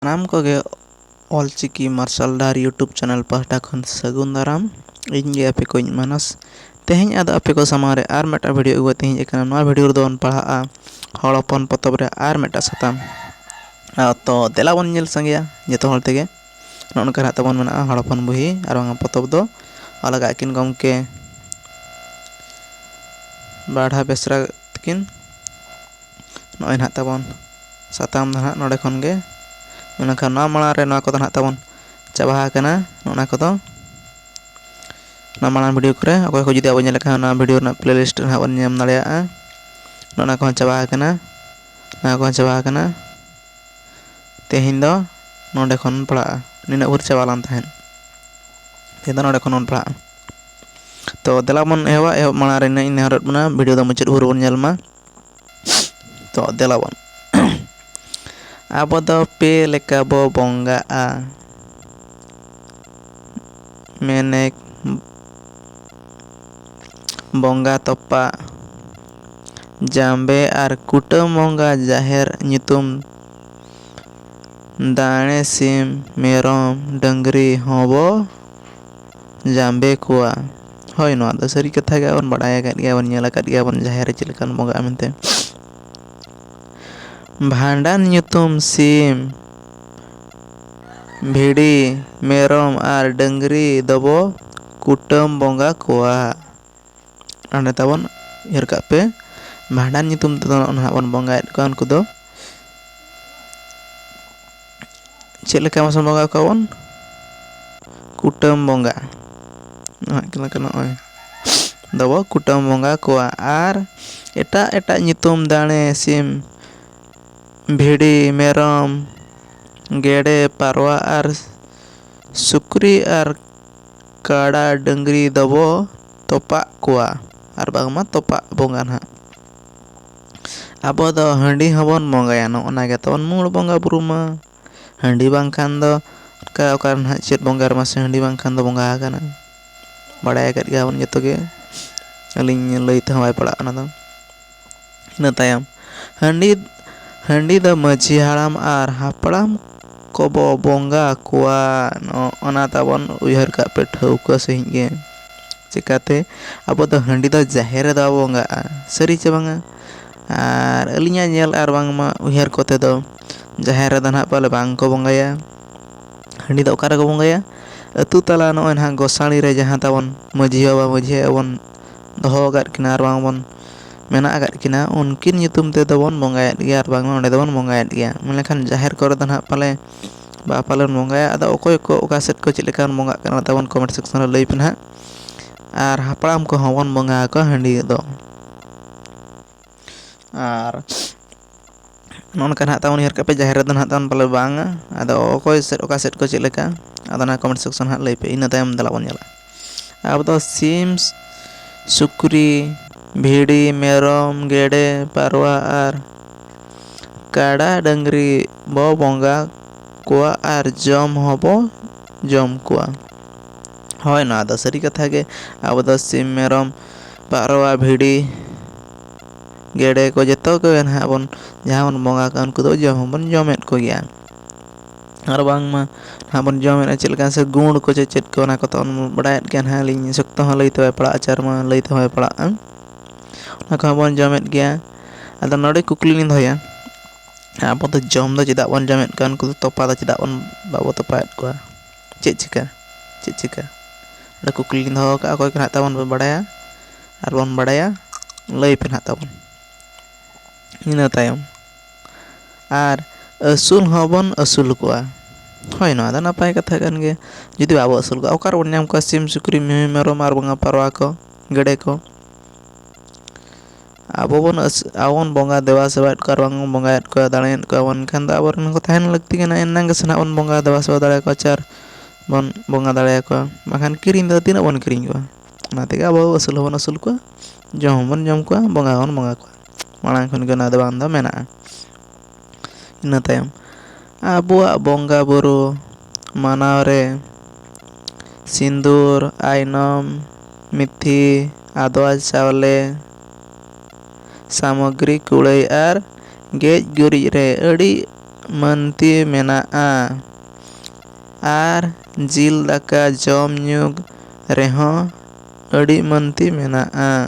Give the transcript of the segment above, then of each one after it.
नाम को गे ऑलचिकी मार्शल डार YouTube channel पहटा खन सगुन दाराम इन गे आपे को मानस तेहें आद आपे को समारे आर मेटा वीडियो उगो तेहें एकना नवा वीडियो दोन पढ़ा हड़पन पतब रे आर मेटा सताम तो देला बन नेल संगया जतो हर तेगे नोनका ना तबन मना हड़पन बुही आर पतब दो अलगा किन गमके बाढ़ा बेसरा तकिन नय ना तबन सताम ना नोडे खन गे उनका ना मणा रे ना को ना तबन चाबा कना ओना को दो ना मणा वीडियो करे अकोय को जुदी आबो नेल का ना वीडियो ना प्लेलिस्ट ना बन नेम दाड़िया ना को चाबा कना ना को चाबा कना तेहिं दो नोडे खन पड़ा निना उर चाबा लान तहन तेहिं दो नोडे खन पड़ा तो देला बन एवा मणा रे इन हरत बना वीडियो द मुचत उर बन नेल मा तो देला बन आबो दो पे लेका बो बोंगा आ मेनेक बोंगा तोपा जाम्बे आर कुटम बोंगा जाहेर नितुम दाणे सिम मेरम डंगरी होबो जाम्बे कुआ होय नो द सरी कथा गे बन बडाय गद गे बन नेला कद गे बन जाहेर चिलकन बोंगा मेनते भांडान नितुम सिम भिड़ी मेरम आर डंगरी दबो कुटम बोंगा कुआ अंडे तबन इरका पे भांडान नितुम तो ना बन बोंगा को उनको दो चेलेका मसन बोंगा कवन कुटम बोंगा ना दबो कुटम बोंगा कुआ आर एटा एटा नितुम दाणे SIM भिड़ी मेरम गेड़े Parwa are Sukri are काड़ा डंगरी दबो तोपा कुआ आर बागमा तोपा बोंगा ना आबो दो हंडी हबन बोंगाया नो ओना गे तबन मूल बोंगा बुरुमा हंडी बांग खान दो का ओकार ना चेत बोंगा रमा से हंडी बांग खान दो बोंगा आगाना बडाय गद गे बन जतो गे अलिन लई त हवाय पड़ा ना दो इन तायम हंडी द मझी हाड़ाम आर हापड़ाम कोबो बोंगा कुआ ओना तबन उयहर का पे ठौका सही गे चिकाते अब तो हंडी द जाहेर द बोंगा सरी चे बांगा आर अलिया नेल आर बांगमा उयहर कोते दो जाहेर द ना पाले बांग को बोंगाया हंडी द ओकार को बोंगाया अतु तला नो ना गोसाणी रे जहां तबन मझी अबन दोहो गद किना आर बांग बन मेना गद किना उनकिन nyutum ते दबन बोंगाया गया आर बांग ओंडे दबन बोंगाया गया मेलेखान जाहेर करे द ना पाले बा पालन बोंगाया आदा ओकोय को ओका सेट को चिलेकान बोंगा कना तबन कमेंट सेक्शन रे लई पे ना आर हापड़ाम को हवन बोंगा को हंडी दो आर नोन का ना तबन हर का पे जाहेर द ना तबन पाले बांगा आदा ओकोय सेट ओका सेट को चिलेका आदा ना कमेंट सेक्शन हा लई पे इन तायम दला बन नेला अब तो सिम्स सुक्री भिड़ी मेरम गेड़े पारवा आर काड़ा डंगरी बो बोंगा कुआ आर जम होबो जम कुआ होय ना द सरी कथा गे अब द सिम मेरम पारवा भिड़ी गेड़े को जतो को ना बन जहां बन बोंगा का उनको दो जम बन जमेत को गया आर बांग मा ना बन जमेत चिलका से गुण को चेत को ना को तो बडायत के ना लिन सकतो ह लई तो पड़ा आचार मा लई तो पड़ा ना को बन जमेत गया आदा नोडे कुकली नि धया अब तो जम द चिदा बन जमेत का उनको तोपा द चिदा बन बाबो तोपायत को चेत चिका द कुकली नि धो का कोय का तबन बडाया आर बन बडाया लई पे ना तबन इन तायम आर असूल हबन असूल कुआ होय ना दा नापाय कथा कन गे जुदी बाबो असूल को ओकार बन नाम को सिम सुक्री मेरम आर बंगा पारवा को गड़े को आबोन बोंगा देवा सेवात को बांग बोंगायत को दाड़ेन को बन खान दा आबरन को थाहन लगती के ना एनांग सना बन बोंगा देवा सेवा दाड़े को चार बन बोंगा दाड़े को बाखान किरिन द तीना बन किरिन को नाते आबो असूल हबन असूल को जम बन जम को बोंगा हन बोंगा को मांग खन गना द बांदा मेना इन तायम आबुआ बोंगा बुरु मानाव रे सिंदूर आइनम मिथी आदवा चावले सामग्री कुड़ाई आर गेज गुरी रे अड़ी ᱢᱟᱹᱱᱛᱤ ᱢᱮᱱᱟᱜᱼᱟ ᱟᱨ ᱡᱤᱞ ᱫᱟᱠᱟ ᱡᱚᱢ ᱧᱩ ᱨᱮᱦᱚᱸ ᱟᱹᱰᱤ ᱢᱟᱹᱱᱛᱤ ᱢᱮᱱᱟᱜᱼᱟ᱾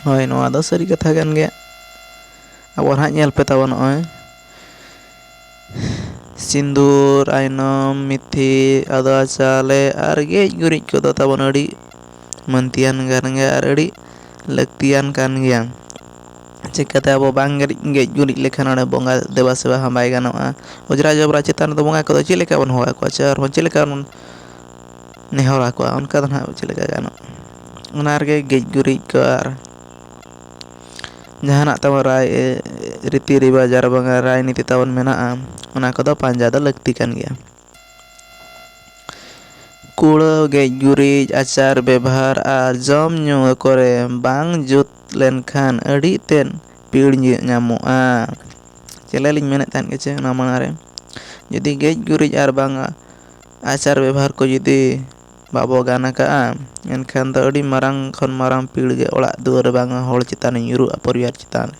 ᱦᱳᱭ, ᱱᱚᱣᱟ ᱫᱚ ᱥᱟᱹᱨᱤ ᱠᱟᱛᱷᱟ ᱠᱟᱱ ᱜᱮᱭᱟ᱾ ᱟᱵᱚ ᱱᱟᱦᱟᱜ ᱧᱮᱞ ᱯᱮ ᱛᱟᱵᱚᱱ ᱱᱚᱜᱼᱚᱭ ᱥᱤᱸᱫᱩᱨ, ᱟᱭᱱᱚᱢ, ᱢᱤᱛᱷᱤ, ᱟᱫᱽᱣᱟ ᱪᱟᱣᱞᱮ ᱟᱨ ᱜᱮᱡ ᱜᱩᱨᱤᱡ ᱠᱚᱫᱚ ᱛᱟᱵᱚᱱ ᱟᱹᱰᱤ ᱢᱟᱹᱱᱛᱤᱭᱟᱱ ᱠᱟᱱ ᱜᱮᱭᱟ ᱟᱨ ᱟᱹᱰᱤ ᱞᱟᱹᱠᱛᱤᱭᱟᱱ kan ᱜᱮᱭᱟ᱾ ᱪᱤᱠᱟᱹᱛᱮ ᱟᱵᱚ ᱵᱟᱝ ᱜᱮᱡ ᱜᱩᱨᱤᱡ ᱞᱮᱠᱷᱟᱱ ᱚᱸᱰᱮ ᱵᱚᱸᱜᱟ ᱫᱮᱵᱟ ᱥᱮᱵᱟ ᱦᱚᱸ ᱵᱟᱭ ᱜᱟᱱᱚᱜᱼᱟ᱾ ᱚᱡᱽᱨᱟ ᱡᱚᱵᱨᱟ ᱪᱮᱛᱟᱱ ᱨᱮᱫᱚ ᱵᱚᱸᱜᱟ ᱠᱚᱫᱚ ᱪᱮᱫ ᱞᱮᱠᱟ ᱵᱚᱱ ᱦᱚᱦᱚ ᱟᱠᱚᱣᱟ ᱥᱮ ᱟᱨᱵᱚᱱ ᱪᱮᱫ ᱞᱮᱠᱟ ᱵᱚᱱ ᱱᱮᱦᱚᱨ ᱟᱠᱚᱣᱟ, ᱚᱱᱠᱟ ᱫᱚ ᱱᱟᱦᱟᱜ ᱪᱮᱫ ᱞᱮᱠᱟ ᱜᱟᱱᱚᱜᱼᱟ᱾ ᱚᱱᱟ ᱨᱮᱜᱮ ᱜᱮᱡ ᱜᱩᱨᱤᱡ ᱠᱚ ᱟᱨ ᱡᱟᱦᱟᱱᱟᱜ ᱛᱟᱵᱚᱱ ᱨᱤᱛᱤ ᱨᱮᱣᱟᱡᱽ ᱟᱨ ᱵᱟᱝᱟ ᱨᱟᱡᱽᱱᱤᱛᱤ ᱛᱟᱵᱚᱱ ᱢᱮᱱᱟᱜᱼᱟ, ᱚᱱᱟ ᱠᱚᱫᱚ ᱯᱟᱸᱡᱟ ᱫᱚ ᱞᱟᱹᱠᱛᱤ ᱠᱟᱱ ᱜᱮᱭᱟ᱾ ᱠᱩᱲᱟᱹᱣ, ᱜᱮᱡ ᱜᱩᱨᱤᱡ, ᱟᱪᱟᱨ ᱵᱮᱵᱷᱟᱨ ᱟᱨ ᱡᱚᱢ ᱧᱩ ᱠᱚᱨᱮ ᱵᱟᱝ ᱡᱩᱛ ᱞᱮᱱᱠᱷᱟᱱ ᱟᱹᱰᱤ ᱛᱮᱫ ᱯᱤᱲ ᱧᱟᱢᱚᱜᱼᱟ᱾ ᱪᱮᱞᱮ ᱞᱤᱧ ᱢᱮᱱᱮᱫ ᱛᱟᱦᱮᱸᱫ ᱜᱮᱪᱮ ᱚᱱᱟ ᱢᱟᱲᱟᱝ ᱨᱮ, ᱡᱩᱫᱤ ᱜᱮᱡ ᱜᱩᱨᱤᱡ ᱟᱨ ᱵᱟᱝᱟ ᱟᱪᱟᱨ ᱵᱮᱵᱷᱟᱨ ko ᱡᱩᱫᱤ ᱵᱟᱵᱚ ᱜᱟᱱ ᱟᱠᱟᱜᱼᱟ, ᱮᱱᱠᱷᱟᱱ ᱫᱚ ᱟᱹᱰᱤ ᱢᱟᱨᱟᱝ ᱠᱷᱚᱱ ᱢᱟᱨᱟᱝ ᱯᱤᱲ ᱜᱮ ᱚᱲᱟᱜ ᱫᱩᱣᱟᱹᱨ ᱵᱟᱝᱟ ᱦᱚᱲ ᱪᱮᱛᱟᱱ ᱧᱩᱨᱩᱜᱼᱟ, ᱯᱚᱨᱤᱵᱟᱨ ᱪᱮᱛᱟᱱ ᱨᱮ᱾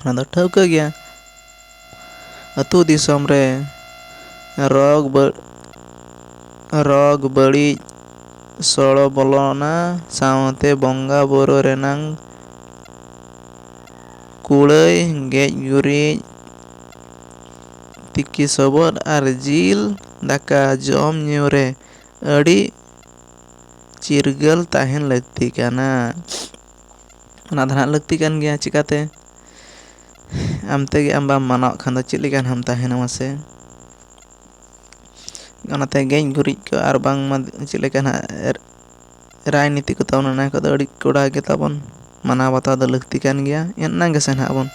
ᱚᱱᱟ ᱫᱚ ᱴᱷᱟᱹᱣᱠᱟᱹ ᱜᱮᱭᱟ᱾ ᱟᱹᱛᱩ ᱫᱤᱥᱚᱢ ᱨᱮ ᱨᱳᱜᱽ ᱵᱟᱹᱲᱤᱡ ᱥᱚᱲᱚ ᱵᱚᱞᱚᱱᱟ, ᱥᱟᱶᱛᱮ ᱵᱚᱸᱜᱟ ᱵᱩᱨᱩ ᱨᱮᱱᱟᱜ ᱠᱩᱲᱟᱹᱭ, ᱜᱮᱡ ᱜᱩᱨᱤᱡ, ᱛᱤᱠᱤ ᱥᱚᱵᱚᱫ ᱟᱨ ᱡᱤᱞ ᱫᱟᱠᱟ ᱡᱚᱢ ᱧᱩ ᱨᱮ ᱟᱹᱰᱤ ᱪᱤᱨᱜᱟᱹᱞ ᱛᱟᱦᱮᱱ ᱞᱟᱹᱠᱛᱤ ᱠᱟᱱᱟ᱾ ᱚᱱᱟ ᱫᱚ ᱱᱟᱦᱟᱜ ᱞᱟᱹᱠᱛᱤ ᱠᱟᱱ ᱜᱮᱭᱟ᱾ ᱪᱤᱠᱟᱹᱛᱮ ᱟᱢ ᱛᱮᱜᱮ ᱟᱢ ᱵᱟᱢ ᱢᱟᱱᱟᱣᱮᱫ ᱠᱷᱟᱱ ᱫᱚ ᱪᱮᱫ ᱞᱮᱠᱟ ᱱᱟᱜ ᱮᱢ ᱛᱟᱦᱮᱱᱟ ᱢᱟᱥᱮ? ᱚᱱᱟᱛᱮ ᱜᱮᱡ ᱜᱩᱨᱤᱡ ᱠᱚ ᱟᱨ ᱵᱟᱝᱢᱟ ᱪᱮᱫ ᱞᱮᱠᱟ ᱱᱟᱜ ᱨᱟᱡᱽᱱᱤᱛᱤ ᱠᱚ ᱛᱟᱵᱚᱱ ᱚᱱᱟ ᱠᱚᱫᱚ ᱟᱹᱰᱤ ᱠᱚᱲᱟ ᱜᱮ ᱛᱟᱵᱚᱱ ᱢᱟᱱᱟᱣ ᱵᱟᱛᱟᱣ ᱫᱚ ᱞᱟᱹᱠᱛᱤ ᱠᱟᱱ ᱜᱮᱭᱟ᱾ ᱮᱱᱟᱝ ᱜᱮᱥᱮ ᱱᱟᱦᱟᱜ ᱵᱚᱱ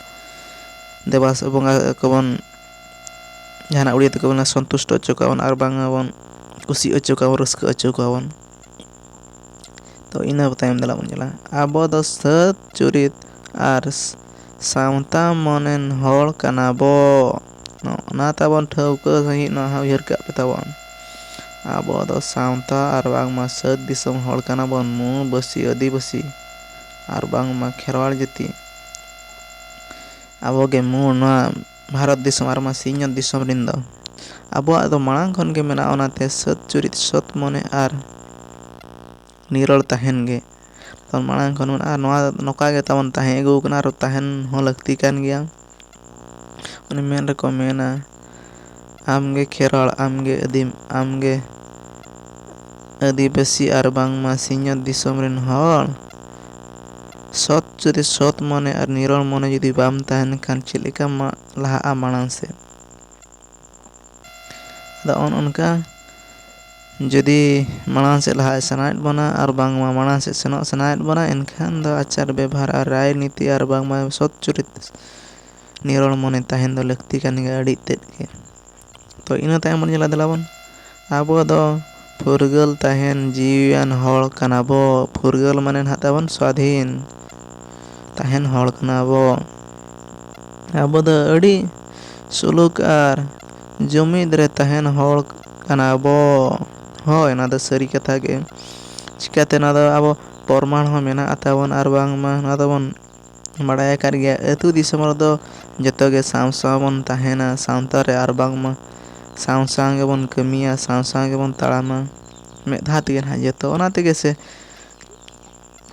ᱫᱮᱵᱟ ᱵᱚᱸᱜᱟ ᱠᱚᱵᱚᱱ ᱡᱟᱦᱟᱱᱟᱜ ᱩᱲᱤᱭᱟᱹ ᱛᱮᱠᱚ ᱢᱮᱱᱟ ᱥᱚᱱᱛᱩᱥᱴᱚ ᱦᱚᱪᱚ ᱠᱚᱣᱟ ᱵᱚᱱ ᱟᱨ ᱵᱟᱝᱟ ᱵᱚᱱ ᱠᱩᱥᱤ ᱦᱚᱪᱚ ᱠᱚᱣᱟ ᱵᱚᱱ, ᱨᱟᱹᱥᱠᱟᱹ ᱦᱚᱪᱚ ᱠᱚᱣᱟ ᱵᱚᱱ᱾ ᱛᱚ ᱤᱱᱟᱹ ᱛᱟᱭᱚᱢ ᱫᱮᱞᱟ ᱵᱚᱱ ᱧᱮᱞᱟ, ᱟᱵᱚ ᱫᱚ ᱥᱟᱹᱛ ᱪᱩᱨᱤᱛ ᱟᱨ ᱥᱟᱶᱛᱟ ᱢᱚᱱᱮᱱ ᱦᱚᱲ ᱠᱟᱱᱟ ᱵᱚ᱾ ᱚᱱᱟ ᱛᱟᱵᱚᱱ ᱴᱷᱟᱹᱣᱠᱟᱹ ᱥᱟᱺᱦᱤᱡ ᱱᱚᱣᱟ ᱩᱭᱦᱟᱹᱨ ᱠᱟᱜ ᱯᱮ ᱛᱟᱵᱚᱱ᱾ ᱟᱵᱚ ᱫᱚ ᱥᱟᱶᱛᱟ ᱟᱨ ᱵᱟᱝᱢᱟ ᱥᱟᱹᱛ ᱫᱤᱥᱚᱢ ᱦᱚᱲ ᱠᱟᱱᱟ ᱵᱚᱱ, ᱢᱩᱵᱟᱹᱥᱤ ᱟᱹᱫᱤᱵᱟᱹᱥᱤ ᱟᱨ ᱵᱟᱝᱢᱟ ᱠᱷᱮᱨᱣᱟᱲ ᱡᱟᱹᱛᱤ᱾ ᱟᱵᱚᱜᱮ ᱱᱚᱣᱟ ᱵᱷᱟᱨᱚᱛ ᱫᱤᱥᱚᱢ ᱟᱨ ᱥᱤᱧᱚᱛ ᱫᱤᱥᱚᱢ ᱨᱮᱱ ᱫᱚ ᱟᱵᱚᱣᱟᱜ ᱫᱚ ᱢᱟᱲᱟᱝ ᱠᱷᱚᱱ ᱜᱮ ᱢᱮᱱᱟᱜᱼᱟ᱾ ᱚᱱᱟᱛᱮ ᱥᱟᱹᱛ ᱪᱩᱨᱤᱛ ᱥᱚᱛ ᱢᱚᱱᱮ ᱟᱨ ᱱᱤᱨᱚᱲ ᱛᱟᱦᱮᱱ ᱜᱮ ᱢᱟᱲᱟᱝ ᱠᱷᱚᱱ ᱢᱮᱱᱟᱜᱼᱟ᱾ ᱟᱨ ᱱᱚᱣᱟ ᱱᱚᱝᱠᱟ ᱜᱮ ᱛᱟᱵᱚᱱ ᱛᱟᱦᱮᱸ ᱟᱹᱜᱩ ᱠᱟᱱᱟ ᱟᱨ ᱛᱟᱦᱮᱱ ᱦᱚᱸ ᱞᱟᱹᱠᱛᱤ ᱠᱟᱱ ᱜᱮᱭᱟ᱾ ᱚᱱᱮ ᱢᱮᱱ ᱨᱮᱠᱚ ᱢᱮᱱᱟ, ᱟᱢᱜᱮ ᱠᱷᱮᱨᱣᱟᱲ, ᱟᱢᱜᱮ ᱟᱹᱫᱤᱢ, ᱟᱢᱜᱮ ᱟᱹᱫᱤᱵᱟᱹᱥᱤ ᱟᱨ ᱵᱟᱝᱢᱟ ᱥᱤᱧᱚᱛ ᱫᱤᱥᱚᱢ ᱨᱮᱱ ᱦᱚᱲ, ᱥᱚᱛ ᱪᱩᱨᱤᱛ ᱥᱚᱛ ᱢᱚᱱᱮ ᱟᱨ ᱱᱤᱨᱚᱲ ᱢᱚᱱᱮ ᱡᱩᱫᱤ ᱵᱟᱢ ᱛᱟᱦᱮᱱ ᱠᱷᱟᱱ ᱪᱮᱫ ᱞᱮᱠᱟᱢ ᱞᱟᱦᱟᱜᱼᱟ ᱢᱟᱲᱟᱝ ᱥᱮᱫ? ᱟᱫᱚ ᱚᱱ ᱚᱱᱠᱟ ᱡᱩᱫᱤ ᱢᱟᱲᱟᱝ ᱥᱮᱫ ᱞᱟᱦᱟᱜ ᱥᱟᱱᱟᱭᱮᱫ ᱵᱚᱱᱟ ᱟᱨ ᱵᱟᱝᱢᱟ ᱢᱟᱲᱟᱝ ᱥᱮᱫ ᱥᱮᱱᱚᱜ ᱥᱟᱱᱟᱭᱮᱫ ᱵᱚᱱᱟ, ᱮᱱᱠᱷᱟन ᱫᱚ ᱟᱪᱟᱨ ᱵᱮᱵᱷᱟᱨ ᱟᱨ ᱨᱟᱡᱽᱱᱤᱛᱤ ᱟᱨ ᱵᱟᱝᱢᱟ ᱥᱚᱛ ᱪᱩᱨᱤᱛ ᱱᱤᱨᱚᱲ ᱢᱚᱱᱮ ᱛᱟᱦᱮᱱ ᱫᱚ ᱞᱟᱹᱠᱛᱤ ᱠᱟᱱ ᱜᱮᱭᱟ ᱟᱹᱰᱤ ᱛᱮᱫ ᱜᱮ᱾ ᱛᱚ ᱤᱱᱟᱹ ᱛᱟᱭᱚᱢ ᱵᱚᱱ ᱧᱮᱞᱟ, ᱫᱮᱞᱟ ᱵᱚᱱ, ᱟᱵᱚ ᱫᱚ ᱯᱷᱩᱨᱜᱟᱹᱞ ᱛᱟᱦᱮᱱ ᱡᱤᱣᱤᱭᱟᱱ ᱦᱚᱲ ᱠᱟᱱᱟ ᱵᱚ᱾ ᱯᱷᱩᱨᱜᱟᱹᱞ ᱢᱟᱱᱮ ᱱᱟᱦᱟᱜ ᱛᱟᱵᱚᱱ ᱥᱟᱹᱫᱷᱤᱱ ᱛᱟᱦᱮᱱ ᱦᱚᱲ ᱠᱟᱱᱟ ᱵᱚ᱾ ᱟᱵᱚ ᱫᱚ ᱟᱹᱰᱤ ᱥᱩᱞᱩᱠ ᱟᱨ ᱡᱩᱢᱤᱫ ᱨᱮ ᱛᱟᱦᱮᱱ ᱦᱚᱲ ᱠᱟᱱᱟ ᱵᱚ᱾ ᱦᱳᱭ, ᱚᱱᱟ ᱫᱚ ᱥᱟᱹᱨᱤ ᱠᱟᱛᱷᱟ ᱜᱮ᱾ ᱪᱤᱠᱟᱹᱛᱮ ᱱᱚᱣᱟ ᱫᱚ ᱟᱵᱚ ᱯᱨᱚᱢᱟᱱ ᱦᱚᱸ ᱢᱮᱱᱟᱜ ᱛᱟᱵᱚᱱ ᱟᱨ ᱵᱟᱝᱢᱟ ᱱᱚᱣᱟ ᱫᱚᱵᱚᱱ ᱵᱟᱲᱟᱭ ᱟᱠᱟᱫ ᱜᱮᱭᱟ᱾ ᱟᱹᱛᱩ ᱫᱤᱥᱚᱢ ᱨᱮᱫᱚ ᱡᱚᱛᱚᱜᱮ ᱥᱟᱶ ᱥᱟᱶ ᱵᱚᱱ ᱛᱟᱦᱮᱱᱟ ᱥᱟᱶᱛᱟ ᱨᱮ, ᱟᱨ ᱵᱟᱝᱢᱟ ᱥᱟᱶ ᱥᱟᱶ ᱜᱮᱵᱚᱱ ᱠᱟᱹᱢᱤᱭᱟ, ᱥᱟᱶ ᱥᱟᱶ ᱜᱮᱵᱚᱱ ᱛᱟᱲᱟᱢᱟ᱾ ᱢᱮᱫ ᱫᱷᱟᱣ ᱛᱮᱜᱮ ᱱᱟᱦᱟᱜ ᱡᱚᱛᱚ᱾ ᱚᱱᱟ ᱛᱮᱜᱮ ᱥᱮ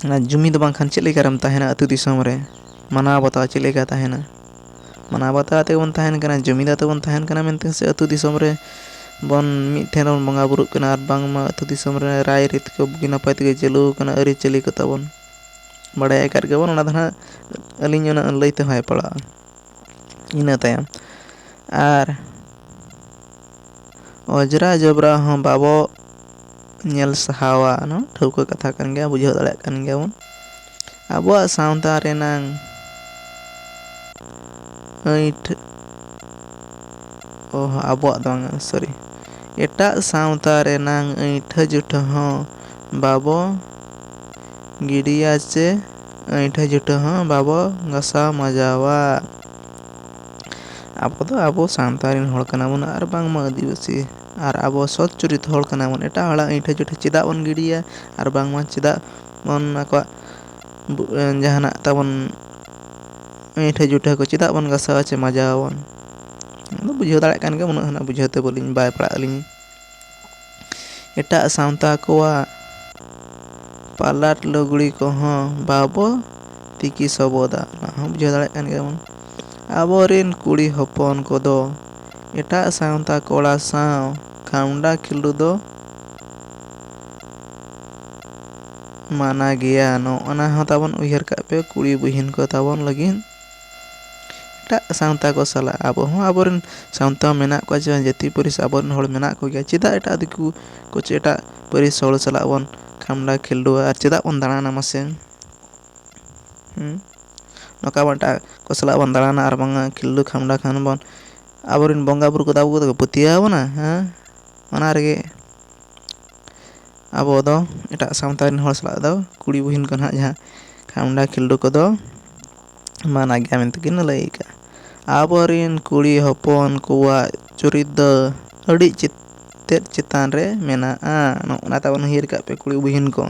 ᱚᱱᱟ ᱡᱩᱢᱤᱫ ᱵᱟᱝᱠᱷᱟᱱ ᱪᱮᱫ ᱞᱮᱠᱟᱨᱮᱢ ᱛᱟᱦᱮᱱᱟ ᱟᱹᱛᱩ ᱫᱤᱥᱚᱢ ᱨᱮ? ᱢᱟᱱᱟᱣ ᱵᱟᱛᱟᱣ ᱪᱮᱫ ᱞᱮᱠᱟ ᱛᱟᱦᱮᱱᱟ? ᱢᱟᱱᱟᱣ ᱵᱟᱛᱟᱣ ᱛᱮᱜᱮ ᱵᱚᱱ ᱛᱟᱦᱮᱱ ᱠᱟᱱᱟ, ᱡᱩᱢᱤᱫ ᱟᱛᱮ ᱵᱚᱱ ᱛᱟᱦᱮᱱ ᱠᱟᱱᱟ ᱢᱮᱱᱛᱮ ᱥᱮ ᱟᱹᱛᱩ ᱫᱤᱥᱚᱢ ᱨᱮ ᱵᱚᱱ ᱢᱤᱫᱴᱷᱮᱱ ᱵᱚᱱ ᱵᱚᱸᱜᱟ ᱵᱩᱨᱩᱜ ᱠᱟᱱᱟ ᱟᱨ ᱵᱟᱝᱢᱟ ᱟᱹᱛᱩ ᱫᱤᱥᱚᱢ ᱨᱮ ᱨᱟᱭ ᱨᱤᱛ ᱠᱚ ᱵᱩᱜᱤ ᱱᱟᱯᱟᱭ ᱛᱮᱜᱮ ᱪᱟᱹᱞᱩ ᱟᱠᱟᱱᱟ, ᱟᱹᱨᱤᱪᱟᱹᱞᱤ ᱠᱚ ᱛᱟᱵᱚᱱ ᱵᱟᱲᱟᱭ ᱟᱠᱟᱫ ᱜᱮᱵᱚᱱ᱾ ᱚᱱᱟ ᱫᱚ ᱱᱟᱦᱟᱜ ᱟᱹᱞᱤᱧ ᱩᱱᱟᱹᱜ ᱞᱟᱹᱭ ᱛᱮᱦᱚᱸ ᱵᱟᱭ ᱯᱟᱲᱟᱜᱼᱟ᱾ ᱤᱱᱟᱹ ᱛᱟᱭᱚᱢ ᱟᱨ ᱚᱸᱡᱽᱨᱟ ᱡᱚᱵᱨᱟ ᱦᱚᱸ ᱵᱟᱵᱚ ᱧᱮᱞ ᱥᱟᱦᱟᱣᱟ᱾ ᱚᱱᱟ ᱴᱷᱟᱹᱣᱠᱟᱹ ᱠᱟᱛᱷᱟ ᱠᱟᱱ ᱜᱮᱭᱟ, ᱵᱩᱡᱷᱟᱹᱣ ᱫᱟᱲᱮᱭᱟᱜ ᱠᱟᱱ ᱜᱮᱭᱟᱵᱚᱱ᱾ ᱟᱵᱚᱣᱟᱜ ᱥᱟᱶᱛᱟ ᱨᱮᱱᱟᱝ ᱟᱵᱚᱣᱟᱜ ᱫᱚ ᱵᱟᱝ, ᱮᱴᱟᱜ ᱥᱟᱶᱛᱟ ᱨᱮᱱᱟᱝ ᱟᱹᱭᱴᱷᱟᱹ ᱡᱩᱴᱷᱟᱹ ᱦᱚᱸ ᱵᱟᱵᱚ ᱜᱤᱰᱤᱭᱟ ᱪᱮ ᱟᱹᱭᱴᱷᱟᱹ ᱡᱩᱴᱷᱟᱹ ᱦᱚᱸ ᱵᱟᱵᱚ ᱜᱟᱥᱟᱣ ᱢᱟᱡᱟᱣᱟ᱾ ᱟᱵᱚ ᱫᱚ ᱟᱵᱚ ᱥᱟᱶᱛᱟ ᱨᱮᱱ ᱦᱚᱲ ᱠᱟᱱᱟ ᱵᱚᱱ ᱟᱨ ᱵᱟᱝᱢᱟ ᱟᱹᱫᱤᱵᱟᱹᱥᱤ ᱟᱨ ᱟᱵᱚ ᱥᱚᱛ ᱪᱩᱨᱤᱛ ᱦᱚᱲ ᱠᱟᱱᱟ ᱵᱚᱱ᱾ ᱮᱴᱟᱜ ᱦᱚᱲᱟᱜ ᱟᱹᱭᱴᱷᱟᱹ ᱡᱩᱴᱷᱟᱹ ᱪᱮᱫᱟᱜ ᱵᱚᱱ ᱜᱤᱰᱤᱭᱟ ᱟᱨ ᱵᱟᱝᱢᱟ ᱪᱮᱫᱟᱜ ᱵᱚᱱ ᱟᱠᱚᱣᱟᱜ ᱡᱟᱦᱟᱱᱟᱜ ᱛᱟᱵᱚᱱ ᱟᱹᱭᱴᱷᱟᱹ ᱡᱩᱴᱷᱟᱹ ᱠᱚ ᱪᱮᱫᱟᱜ ᱵᱚᱱ ᱜᱟᱥᱟᱣᱟ ᱪᱮ ᱢᱟᱡᱟᱣ ᱟᱵᱚᱱ? बुझाᱹᱣ दाᱲेᱭᱟᱜ ᱠᱟᱱ ᱜᱮᱭᱟ ᱩᱱᱟᱹᱜ ᱦᱟᱱᱟ ᱵᱩᱡᱷᱟᱹᱣ ᱛᱮ ᱵᱟᱹᱞᱤᱧ ᱵᱟᱭ ᱯᱟᱲᱟᱜ ᱟᱹᱞᱤᱧ ᱮᱴᱟᱜ ᱥᱟᱶᱛᱟ ᱠᱚᱣᱟᱜ ᱯᱟᱞᱟᱴ ᱞᱩᱜᱽᱲᱤ ᱠᱚᱦᱚᱸ ᱵᱟᱵᱚ ᱛᱤᱠᱤ ᱥᱚᱵᱚᱫᱟ ᱚᱱᱟ ᱦᱚᱸ ᱵᱩᱡᱷᱟᱹᱣ ᱫᱟᱲᱮᱭᱟᱜ ᱠᱟᱱ ᱜᱮᱭᱟᱵᱚᱱ ᱟᱵᱚᱨᱮᱱ ᱠᱩᱲᱤ ᱦᱚᱯᱚᱱ ᱠᱚᱫᱚ ᱮᱴᱟᱜ ᱥᱟᱶᱛᱟ ᱠᱚᱲᱟ ᱥᱟᱶ ᱠᱷᱟᱢᱰᱟ ᱠᱷᱮᱞᱳᱰ ᱫᱚ ᱢᱟᱱᱟ ᱜᱮᱭᱟ ᱱᱚᱜᱼᱱᱟ ᱦᱚᱸ ᱛᱟᱵᱚᱱ ᱩᱭᱦᱟᱹᱨ ᱠᱟᱜ ᱯᱮ ᱠᱩᱲᱤ ᱵᱩᱦᱤᱱ ᱠᱚ ᱛᱟᱵᱚᱱ ᱞᱟᱹᱜᱤᱫ ᱮᱴᱟᱜ ᱥᱟᱶᱛᱟ ko ᱥᱟᱞᱟᱜ ᱟᱵᱚ ᱦᱚᱸ ᱟᱵᱚᱨᱮᱱ ᱥᱟᱶᱛᱟ ᱢᱮᱱᱟᱜ ᱠᱚᱣᱟ ᱡᱮ ᱡᱟᱹᱛᱤ ᱯᱟᱹᱨᱤᱥ ᱟᱵᱚᱨᱮᱱ ᱦᱚᱲ ᱢᱮᱱᱟᱜ ᱠᱚᱜᱮᱭᱟ ᱪᱮᱫᱟᱜ ᱮᱴᱟᱜ ᱫᱤᱠᱩ ko ᱪᱮ ᱮᱴᱟᱜ ᱯᱟᱹᱨᱤᱥ ᱦᱚᱲ ᱥᱟᱞᱟᱜ ᱵᱚᱱ ᱠᱷᱟᱢᱰᱟ ᱠᱷᱮᱞᱰᱩᱣᱟ ᱟᱨ ᱪᱮᱫᱟᱜ ᱵᱚᱱ ᱫᱟᱬᱟᱱᱟ ᱢᱟᱥᱮ ᱱᱚᱝᱠᱟ ᱵᱚᱱ ᱮᱴᱟᱜ ko ᱥᱟᱞᱟᱜ ᱵᱚᱱ ᱫᱟᱬᱟᱱᱟ ᱟᱨ ᱵᱟᱝᱟ ᱠᱷᱮᱞᱰᱩ ᱠᱷᱟᱢᱰᱟ ᱠᱷᱟᱱ ᱵᱚᱱ ᱟᱵᱚᱨᱮᱱ ᱵᱚᱸᱜᱟ ᱵᱩᱨᱩ ᱠᱚᱫᱚ ᱟᱵᱚ ᱠᱚᱫᱚ ᱠᱚ ᱯᱟᱹᱛᱭᱟᱹᱣ ᱟᱵᱚᱱᱟ ᱚᱱᱟ ᱨᱮᱜᱮ ᱟᱵᱚ ᱫᱚ ᱮᱴᱟᱜ ᱥᱟᱶᱛᱟ ᱨᱮᱱ ᱦᱚᱲ ᱥᱟᱞᱟᱜ ᱫᱚ ᱠᱩᱲᱤ ᱵᱩᱦᱤᱱ ko ᱱᱟᱦᱟᱜ ᱡᱟᱦᱟᱸ ᱠᱷᱟᱢᱰᱟ ᱠᱷᱮᱞᱰᱩ ᱠᱚᱫᱚ ᱢᱟᱱᱟ ᱜᱮᱭᱟ ᱢᱮᱱᱛᱮᱠᱤᱱ ᱞᱟᱹᱭ ᱟᱠᱟᱜᱼᱟ ᱟᱵᱚᱨᱮᱱ ᱠᱩᱲᱤ ᱦᱚᱯᱚᱱ ᱠᱚᱣᱟᱜ ᱪᱩᱨᱤᱛ ᱫᱚ ᱟᱹᱰᱤ ᱛᱮᱫ ᱪᱮᱛᱟᱱ ᱨᱮ ᱢᱮᱱᱟᱜᱼᱟ ᱚᱱᱟ ᱛᱟᱵᱚᱱ ᱩᱭᱦᱟᱹᱨ ᱠᱟᱜ ᱯᱮ ᱠᱩᱲᱤ ᱵᱩᱦᱤᱱ ko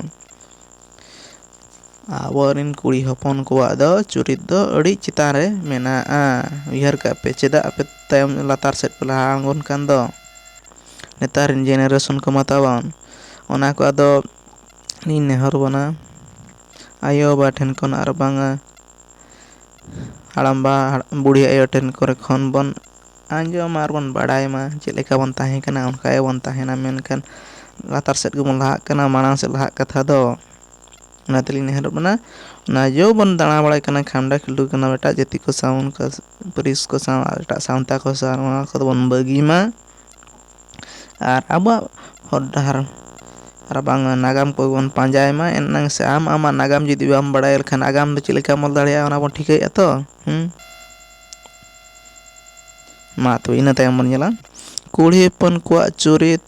ᱟᱵᱚᱨᱮᱱ ᱠᱩᱲᱤ ᱦᱚᱯᱚᱱ ᱠᱚᱣᱟᱜ ᱫᱚ ᱪᱩᱨᱤᱛ ᱫᱚ ᱟᱹᱰᱤ ᱪᱮᱛᱟᱱ ᱨᱮ ᱢᱮᱱᱟᱜᱼᱟ ᱩᱭᱦᱟᱹᱨ ᱠᱟᱜ ᱯᱮ ᱪᱮᱫᱟᱜ ᱟᱯᱮ ᱛᱟᱭᱚᱢ ᱞᱟᱛᱟᱨ ᱥᱮᱫ ᱯᱮ ᱞᱟᱦᱟ ᱟᱬᱜᱚᱱ ᱠᱟᱱ ᱫᱚ ᱱᱮᱛᱟᱨ ᱨᱮᱱ ᱡᱮᱱᱟᱨᱮᱥᱚᱱ ko ᱢᱟᱛᱟᱵᱚᱱ ᱚᱱᱟ ko ᱟᱫᱚ ᱤᱧ ᱱᱮᱦᱚᱨ ᱵᱚᱱᱟ ᱟᱭᱳᱼᱵᱟᱵᱟ ᱴᱷᱮᱱ ᱠᱷᱚᱱ ᱟᱨ ᱵᱟᱝᱟ ᱦᱟᱲᱟᱢᱵᱟ ᱵᱩᱲᱦᱤ ᱟᱭᱳ ᱴᱷᱮᱱ ᱠᱚᱨᱮ ᱠᱷᱚᱱ ᱵᱚᱱ ᱟᱸᱡᱚᱢᱟ ᱟᱨ ᱵᱚᱱ ᱵᱟᱲᱟᱭ ᱢᱟ ᱪᱮᱫ ᱞᱮᱠᱟ ᱵᱚᱱ ᱛᱟᱦᱮᱸ ᱠᱟᱱᱟ ᱚᱱᱠᱟ ᱜᱮᱵᱚᱱ ᱛᱟᱦᱮᱱᱟ ᱢᱮᱱᱠᱷᱟᱱ ᱞᱟᱛᱟᱨ ᱥᱮᱫ ᱜᱮᱵᱚᱱ ᱞᱟᱦᱟᱜ ᱠᱟᱱᱟ ᱢᱟᱲᱟᱝ ᱥᱮᱫ ᱞᱟᱦᱟᱜ ᱠᱟᱛᱷᱟ ᱫᱚ ᱚᱱᱟ ᱛᱮᱞᱤᱧ ᱱᱮᱦᱚᱨᱚᱜ ᱠᱟᱱᱟ ᱚᱱᱟ ᱡᱮ ᱵᱚᱱ ᱫᱟᱬᱟ ᱵᱟᱲᱟᱭ ᱠᱟᱱᱟ ᱠᱷᱟᱢᱰᱟ ᱠᱷᱮᱞᱰᱩ ᱠᱟᱱᱟ ᱮᱴᱟᱜ ᱡᱟᱹᱛᱤ ko ᱥᱟᱶ ᱚᱱᱠᱟ ᱯᱟᱹᱨᱤᱥ ko ᱥᱟᱶ ᱮᱴᱟᱜ ᱥᱟᱶᱛᱟ ko ᱥᱟᱶ ᱱᱚᱣᱟ ᱠᱚᱫᱚ ᱵᱚᱱ ᱵᱟᱹᱜᱤ ᱢᱟ ᱟᱨ ᱟᱵᱚᱣᱟᱜ ᱦᱚᱨ ᱰᱟᱦᱟᱨ ᱟᱨ ᱵᱟᱝ ᱱᱟᱜᱟᱢ ᱠᱚᱵᱚᱱ ᱯᱟᱸᱡᱟᱭ ᱢᱟ ᱮᱱᱟᱝ ᱥᱮ ᱟᱢ ᱟᱢᱟᱜ ᱱᱟᱜᱟᱢ ᱡᱩᱫᱤ ᱵᱟᱢ ᱵᱟᱲᱟᱭ ᱞᱮᱠᱷᱟᱱ ᱟᱜᱟᱢ ᱫᱚ ᱪᱮᱫ ᱞᱮᱠᱟᱢ ᱚᱞ ᱫᱟᱲᱮᱭᱟᱜᱼᱟ ᱚᱱᱟ ᱵᱚᱱ ᱴᱷᱤᱠᱟᱹᱭᱮᱫᱼᱟ ᱛᱚ ᱢᱟ ᱛᱚᱵᱮ ᱤᱱᱟᱹ ᱛᱟᱭᱚᱢ ᱵᱚᱱ ᱧᱮᱞᱟ ᱠᱩᱲᱤ ᱦᱚᱯᱚᱱ ᱠᱚᱣᱟᱜ ᱪᱩᱨᱤᱛ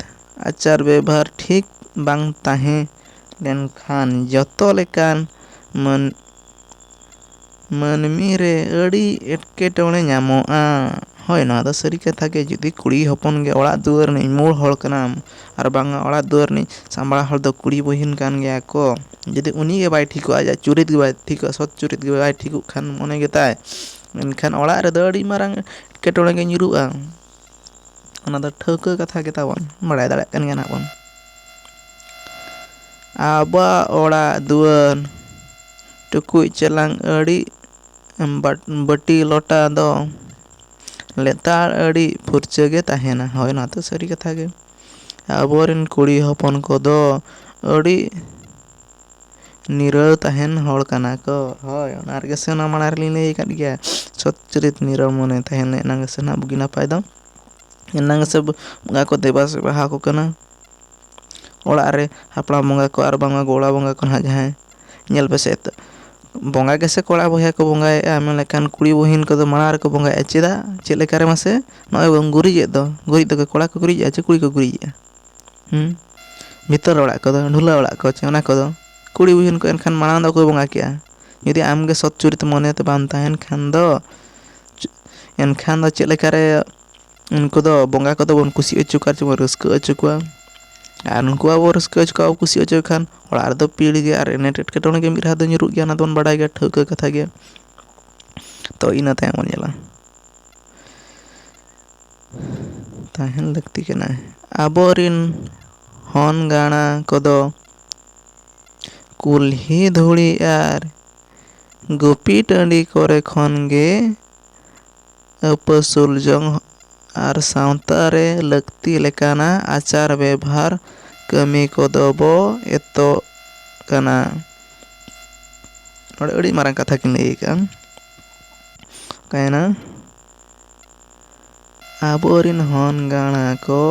ᱟᱪᱟᱨ ᱵᱮᱵᱷᱟᱨ ᱴᱷᱤᱠ ᱵᱟᱝ ᱛᱟᱦᱮᱸ ᱞᱮᱱᱠᱷᱟᱱ ᱡᱚᱛᱚ ᱞᱮᱠᱟᱱ ᱢᱟᱹᱱᱢᱤ ᱨᱮ ᱟᱹᱰᱤ ᱮᱴᱠᱮᱴᱚᱬᱮ ᱧᱟᱢᱚᱜᱼᱟ ᱦᱳᱭ ᱱᱚᱣᱟ ᱫᱚ ᱥᱟᱹᱨᱤ ᱠᱟᱛᱷᱟ ᱜᱮ ᱡᱩᱫᱤ ᱠᱩᱲᱤ ᱦᱚᱯᱚᱱ ᱜᱮ ᱚᱲᱟᱜ ᱫᱩᱣᱟᱹᱨ ᱨᱤᱱᱤᱡ ᱢᱩᱞ ᱦᱚᱲ ᱠᱟᱱᱟᱢ ᱟᱨ ᱵᱟᱝᱟ ᱚᱲᱟᱜ ᱫᱩᱣᱟᱹᱨ ᱨᱤᱱᱤᱡ ᱥᱟᱢᱵᱲᱟᱣ ᱦᱚᱲ ᱫᱚ ᱠᱩᱲᱤ ᱵᱩᱦᱤᱱ ᱠᱟᱱ ᱜᱮᱭᱟ ᱠᱚ ᱡᱩᱫᱤ ᱩᱱᱤ ᱜᱮ ᱵᱟᱭ ᱴᱷᱤᱠᱚᱜᱼᱟ ᱟᱡᱟᱜ ᱪᱩᱨᱤᱛ ᱜᱮ ᱵᱟᱭ ᱴᱷᱤᱠᱚᱜᱼᱟ ᱥᱚᱛ ᱪᱩᱨᱤᱛ ᱜᱮ ᱵᱟᱭ ᱴᱷᱤᱠᱚᱜ ᱠᱷᱟᱱ ᱢᱚᱱᱮ ᱜᱮᱛᱟᱭ ᱢᱮᱱᱠᱷᱟᱱ ᱚᱲᱟᱜ ᱨᱮᱫᱚ ᱟᱹᱰᱤ ᱢᱟᱨᱟᱝ ᱮᱴᱠᱮᱴᱚᱬᱮ ᱜᱮ ᱧᱩᱨᱩᱜᱼᱟ ᱚᱱᱟ ᱫᱚ ᱴᱷᱟᱹᱣᱠᱟᱹ ᱠᱟᱛᱷᱟ ᱜᱮ ᱛᱟᱵᱚᱱ ᱵᱟᱲᱟᱭ ᱫᱟᱲᱮᱭᱟᱜ ᱠᱟᱱ ᱜᱮᱭᱟ ᱱᱟᱜ ᱵᱚᱱ ᱟᱵᱚᱣᱟᱜ ᱚᱲᱟᱜ ᱫᱩᱣᱟᱹᱨ ᱴᱩᱠᱩᱡ ᱪᱮᱞᱟᱝ ᱟᱹᱰᱤ ᱵᱟᱹᱴᱤ ᱞᱚᱴᱟ ᱫᱚ ᱞᱮᱛᱟᱲ ᱟᱹᱰᱤ ᱯᱷᱩᱨᱪᱟᱹ ᱜᱮ ᱛᱟᱦᱮᱱᱟ ᱦᱳᱭ ᱱᱚᱣᱟ ᱫᱚ ᱥᱟᱹᱨᱤ ᱠᱟᱛᱷᱟ ᱜᱮ ᱟᱵᱚᱨᱮᱱ ᱠᱩᱲᱤ ᱦᱚᱯᱚᱱ ᱠᱚᱫᱚ ᱟᱹᱰᱤ ᱱᱤᱨᱟᱹᱲ ᱛᱟᱦᱮᱱ ᱦᱚᱲ ᱠᱟᱱᱟ ᱠᱚ ᱦᱳᱭ ᱚᱱᱟ ᱨᱮᱜᱮ ᱥᱮ ᱚᱱᱟ ᱢᱟᱲᱟᱝ ᱨᱮᱞᱤᱧ ᱞᱟᱹᱭ ᱟᱠᱟᱫ ᱜᱮᱭᱟ ᱥᱚᱛ ᱪᱩᱨᱤᱛ ᱱᱤᱨᱟᱹᱲ ᱢᱚᱱᱮ ᱛᱟᱦᱮᱱ ᱮᱱᱟᱝ ᱜᱮᱥᱮ ᱱᱟᱜ ᱵᱩᱜᱤ ᱱᱟᱯᱟᱭ ᱫᱚ ᱮᱱᱟᱝ ᱜᱮᱥᱮ ᱵᱚᱸᱜᱟ ᱠᱚ ᱫᱮᱵᱟ ᱥᱮᱵᱟ ᱟᱠᱚ ᱠᱟᱱᱟ ᱚᱲᱟᱜ ᱨᱮ ᱦᱟᱯᱲᱟᱢ ᱵᱚᱸᱜᱟ ko ᱟᱨ ᱵᱟᱝᱟ ᱜᱚᱲᱟ ᱵᱚᱸᱜᱟ ko ᱱᱟᱦᱟᱜ ᱡᱟᱦᱟᱸᱭ ᱧᱮᱞ ᱯᱮᱥᱮ ᱵᱚᱸᱜᱟ ᱜᱮᱥᱮ ᱠᱚᱲᱟ ᱵᱚᱭᱦᱟ ko ᱵᱚᱸᱜᱟᱭᱮᱫᱼᱟ ᱢᱮᱱᱠᱷᱟᱱ ᱠᱩᱲᱤ ᱵᱩᱦᱤᱱ ᱠᱚᱫᱚ ᱢᱟᱲᱟᱝ ᱨᱮᱠᱚ ᱵᱚᱸᱜᱟᱭᱮᱫᱼᱟ ᱪᱮᱫᱟᱜ ᱪᱮᱫ ᱞᱮᱠᱟᱨᱮ ᱢᱟᱥᱮ ᱱᱚᱜᱼᱚᱭ ᱵᱚᱱ ᱜᱩᱨᱤᱡᱮᱫ ᱫᱚ ᱜᱩᱨᱤᱡ ᱫᱚ ᱠᱚᱲᱟ ko ᱜᱩᱨᱤᱡᱮᱜᱼᱟ ᱪᱮ ᱠᱩᱲᱤ ko ᱜᱩᱨᱤᱡᱮᱜᱼᱟ ᱵᱷᱤᱛᱟᱹᱨ ᱚᱲᱟᱜ ᱠᱚᱫᱚ ᱰᱷᱩᱞᱟᱹ ᱚᱲᱟᱜ ko ᱪᱮ ᱚᱱᱟ ᱠᱚᱫᱚ ᱠᱩᱲᱤ ᱵᱩᱦᱤᱱ ko ᱮᱱᱠᱷᱟᱱ ᱢᱟᱲᱟᱝ ᱫᱚ ᱚᱠᱚᱭ ᱵᱚᱸᱜᱟ ᱠᱮᱜᱼᱟ ᱡᱩᱫᱤ ᱟᱢᱜᱮ ᱥᱚᱛ ᱪᱩᱨᱤᱛ ᱢᱚᱱᱮᱛᱮ ᱵᱟᱢ ᱛᱟᱦᱮᱱ ᱠᱷᱟᱱ ᱫᱚ ᱮᱱᱠᱷᱟᱱ ᱫᱚ ᱪᱮᱫ ᱞᱮᱠᱟᱨᱮ ᱩᱱᱠᱩ ᱫᱚ ᱵᱚᱸᱜᱟ ᱠᱚᱫᱚ ᱵᱚᱱ ᱠᱩᱥᱤ ᱦᱚᱪᱚ ᱠᱚᱣᱟ ᱪᱮ ᱵᱚᱱ ᱨᱟᱹᱥᱠᱟᱹ ᱦᱚᱪᱚ ᱠᱚᱣᱟ ᱟᱨ ᱩᱱᱠᱩ ᱟᱵᱚ ᱨᱟᱹᱥᱠᱟᱹ ᱦᱚᱪᱚ ᱠᱚᱣᱟ ᱠᱩᱥᱤ ᱦᱚᱪᱚ ᱠᱷᱟᱱ ᱚᱲᱟᱜ ᱨᱮᱫᱚ ᱯᱤᱲ ᱜᱮ ᱟᱨ ᱮᱱᱮᱴ ᱮᱴᱠᱮᱴᱚᱬᱮ ᱜᱮ ᱢᱤᱫ ᱫᱷᱟᱣ ᱫᱚ ᱧᱩᱨᱩᱜ ᱜᱮᱭᱟ ᱚᱱᱟ ᱫᱚᱵᱚᱱ ᱵᱟᱲᱟᱭ ᱜᱮᱭᱟ ᱴᱷᱟᱹᱣᱠᱟᱹ ᱠᱟᱛᱷᱟ ᱜᱮ ᱛᱚ ᱤᱱᱟᱹ ᱛᱟᱭᱚᱢ ᱵᱚᱱ ᱧᱮᱞᱟ ᱛᱟᱦᱮᱱ ᱞᱟᱹᱠᱛᱤ ᱠᱟᱱᱟ ᱟᱵᱚᱨᱤᱱ ᱦᱚᱱ ᱜᱟᱬᱟ ᱠᱚᱫᱚ ᱠᱩᱞᱦᱤ ᱫᱷᱩᱲᱤ ᱟᱨ ᱜᱩᱯᱤ ᱴᱟᱺᱰᱤ ᱠᱚᱨᱮ ᱠᱷᱚᱱ ᱜᱮ ᱟᱹᱯᱟᱹᱥᱩᱞ ᱡᱚᱝ ᱟᱨ ᱥᱟᱶᱛᱟ ᱨᱮ ᱞᱟᱹᱠᱛᱤ ᱞᱮᱠᱟᱱᱟᱜ ᱟᱪᱟᱨ ᱵᱮᱵᱷᱟᱨ ᱠᱟᱹᱢᱤ ᱠᱚᱫᱚ ᱵᱚ ᱮᱛᱚᱜ ᱠᱟᱱᱟ ᱱᱚᱰᱮ ᱟᱹᱰᱤ ᱢᱟᱨᱟᱝ ᱠᱟᱛᱷᱟ ᱠᱤᱱ ᱞᱟᱹᱭ ᱟᱠᱟᱜᱼᱟ ᱠᱟᱭᱱᱟ ᱟᱵᱚᱨᱤᱱ ᱦᱚᱱ ᱜᱟᱬᱟ ᱠᱚ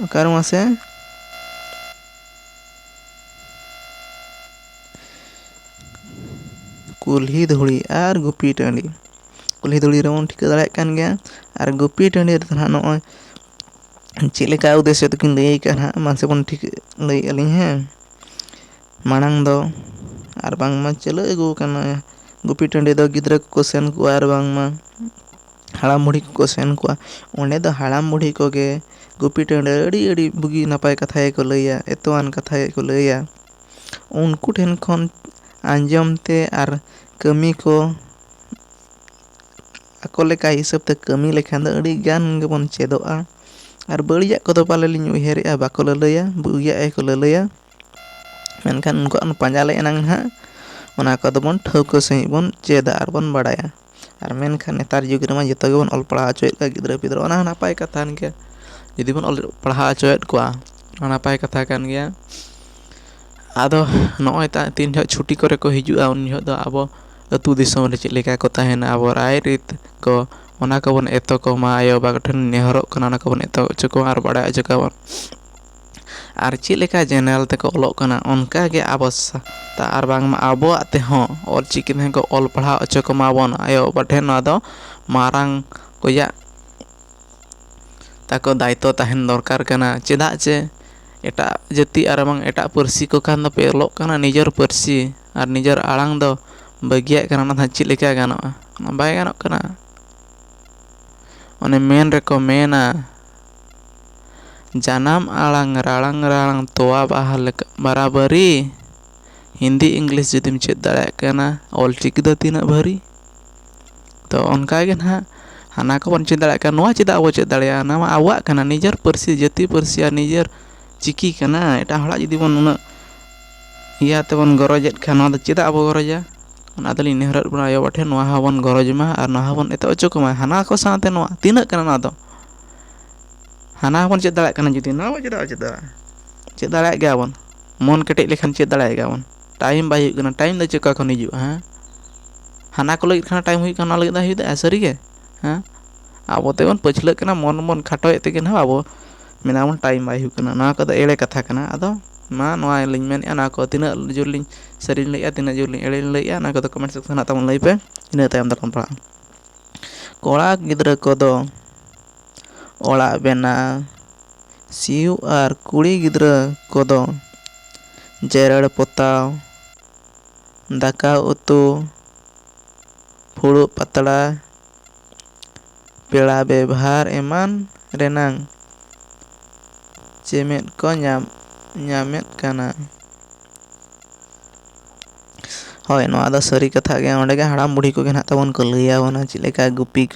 ᱚᱠᱟᱨᱮ ᱢᱟᱥᱮ ᱠᱩᱞᱦᱤ ᱫᱷᱩᱲᱤ ᱟᱨ ᱜᱩᱯᱤ ᱴᱟᱺᱰᱤ ᱠᱩᱞᱦᱤ ᱫᱷᱩᱲᱤ ᱨᱮᱵᱚᱱ ᱴᱷᱤᱠᱟᱹ ᱫᱟᱲᱮᱭᱟᱜ ᱠᱟᱱ ᱜᱮᱭᱟ ᱟᱨ ᱜᱩᱯᱤ ᱴᱟᱺᱰᱤ ᱨᱮᱫᱚ ᱱᱟᱦᱟᱜ ᱱᱚᱜᱼᱚᱭ ᱪᱮᱫ ᱞᱮᱠᱟ ᱩᱫᱽᱫᱮᱥᱥᱚ ᱛᱮᱠᱤᱱ ᱞᱟᱹᱭ ᱟᱠᱟᱫᱼᱟ ᱱᱟᱦᱟᱜ ᱢᱟᱥᱮ ᱵᱚᱱ ᱞᱟᱹᱭᱮᱫᱼᱟ ᱞᱤᱧ ᱦᱮᱸ ᱢᱟᱲᱟᱝ ᱫᱚ ᱟᱨ ᱵᱟᱝᱢᱟ ᱪᱟᱹᱞᱩ ᱟᱹᱜᱩ ᱟᱠᱟᱱᱟ ᱜᱩᱯᱤ ᱴᱟᱺᱰᱤ ᱫᱚ ᱜᱤᱫᱽᱨᱟᱹ ᱠᱚᱠᱚ ᱥᱮᱱ ᱠᱚᱜᱼᱟ ᱟᱨ ᱵᱟᱝᱢᱟ ᱦᱟᱲᱟᱢ ᱵᱩᱲᱦᱤ ᱠᱚᱠᱚ ᱥᱮᱱ ᱠᱚᱜᱼᱟ ᱚᱸᱰᱮ ᱫᱚ ᱦᱟᱲᱟᱢ ᱵᱩᱲᱦᱤ ᱠᱚᱜᱮ ᱜᱩᱯᱤ ᱴᱟᱺᱰᱤ ᱟᱹᱰᱤ ᱵᱩᱜᱤ ᱱᱟᱯᱟᱭ ᱠᱟᱛᱷᱟ ᱜᱮᱠᱚ ᱞᱟᱹᱭᱟ ᱮᱛᱚᱣᱟᱱ ᱠᱟᱛᱷᱟ ᱜᱮᱠᱚ ᱞᱟᱹᱭᱟ ᱩᱱᱠᱩ ᱴᱷᱮᱱ ᱠᱷᱚᱱ ᱟᱸᱡᱚᱢ ᱛᱮ ᱟᱨ ᱠᱟᱹᱢᱤ ᱠᱚ ako leka हिसाब te kami lekhan do adi gan gebon cedoa ar baliak kodo pale liñ uiherea bako lalaya bugia ko lalaya menkhan unko panja le enang ha ona kodo bon thauka sahi bon ceda ar bon badaya ar menkhan netar jug rema joto gebon ol pahla hochoyed ka gidra pidra ona napay katha kan gea judi bon ol pahla hochoyed koa ona napay katha kan gea ado noy ta tin jot छुट्टी करे को हिजुआ उन जot do abo atu disom re chek leka ko tahena abo rai rit ko ona ko bon eto ko ma ayo ba koten nehorok kana ona ko bon eto choko ar bada aja ka bon ar chek leka general te ko olok kana onka ge abos ta ar bang ma abo ate ho ol chikin he ko ol padha ocho ko ma bon ayo baten na do marang ko ya tako daito tahen dorkar kana cheda che eta jati ar bang eta persi ko kan do pe olok kana nijor persi ar nijor alang do bagiak kana na chek leka ganoa ona bai ganok kana one men reko mena janam alang ralang toa bahal barabari Hindi English judim ched dareyak kana ol chiki do tina bhari to onka ge na hana ko bon ched dareyak kana noa cheda abo ched dareya na ma awak kana nijor persi jati persi ar nijor chiki kana eta hola judi bon una iya te bon gorojet kana do cheda abo goroja ona dali nehrat bana ayo bathe noa ha bon goroj ma ar noa bon eto ocho ko ma hana ko saate noa tinak kana na do hana bon ched dareyak kana judi na ched dareyak ge abon mon ketek lekhan ched dareyak ge abon time bai huyuk kana time do cheka kon hijua ha hana ko lagit kana time huyuk kana lagit da huyuk da sari ge ha abo te bon pachlak kana mon khatoy te gen ha abo mena bon time bai huyuk kana na ko do ere katha kana ado ma noa liñ men ana ko tina jur liñ sari lay tina jur liñ ere lay ana ko do comment section ha tamon lay pe ina tayam da kompra kola gidra ko do ola bena siu ar kuri gidra ko do jerar potaw daka utu phuru patla pela bebhar eman renang cemet ko nyamet kana hoy no ada sari katha ge onde ge haram budi ko ge na tabon ko laya bona chileka gupi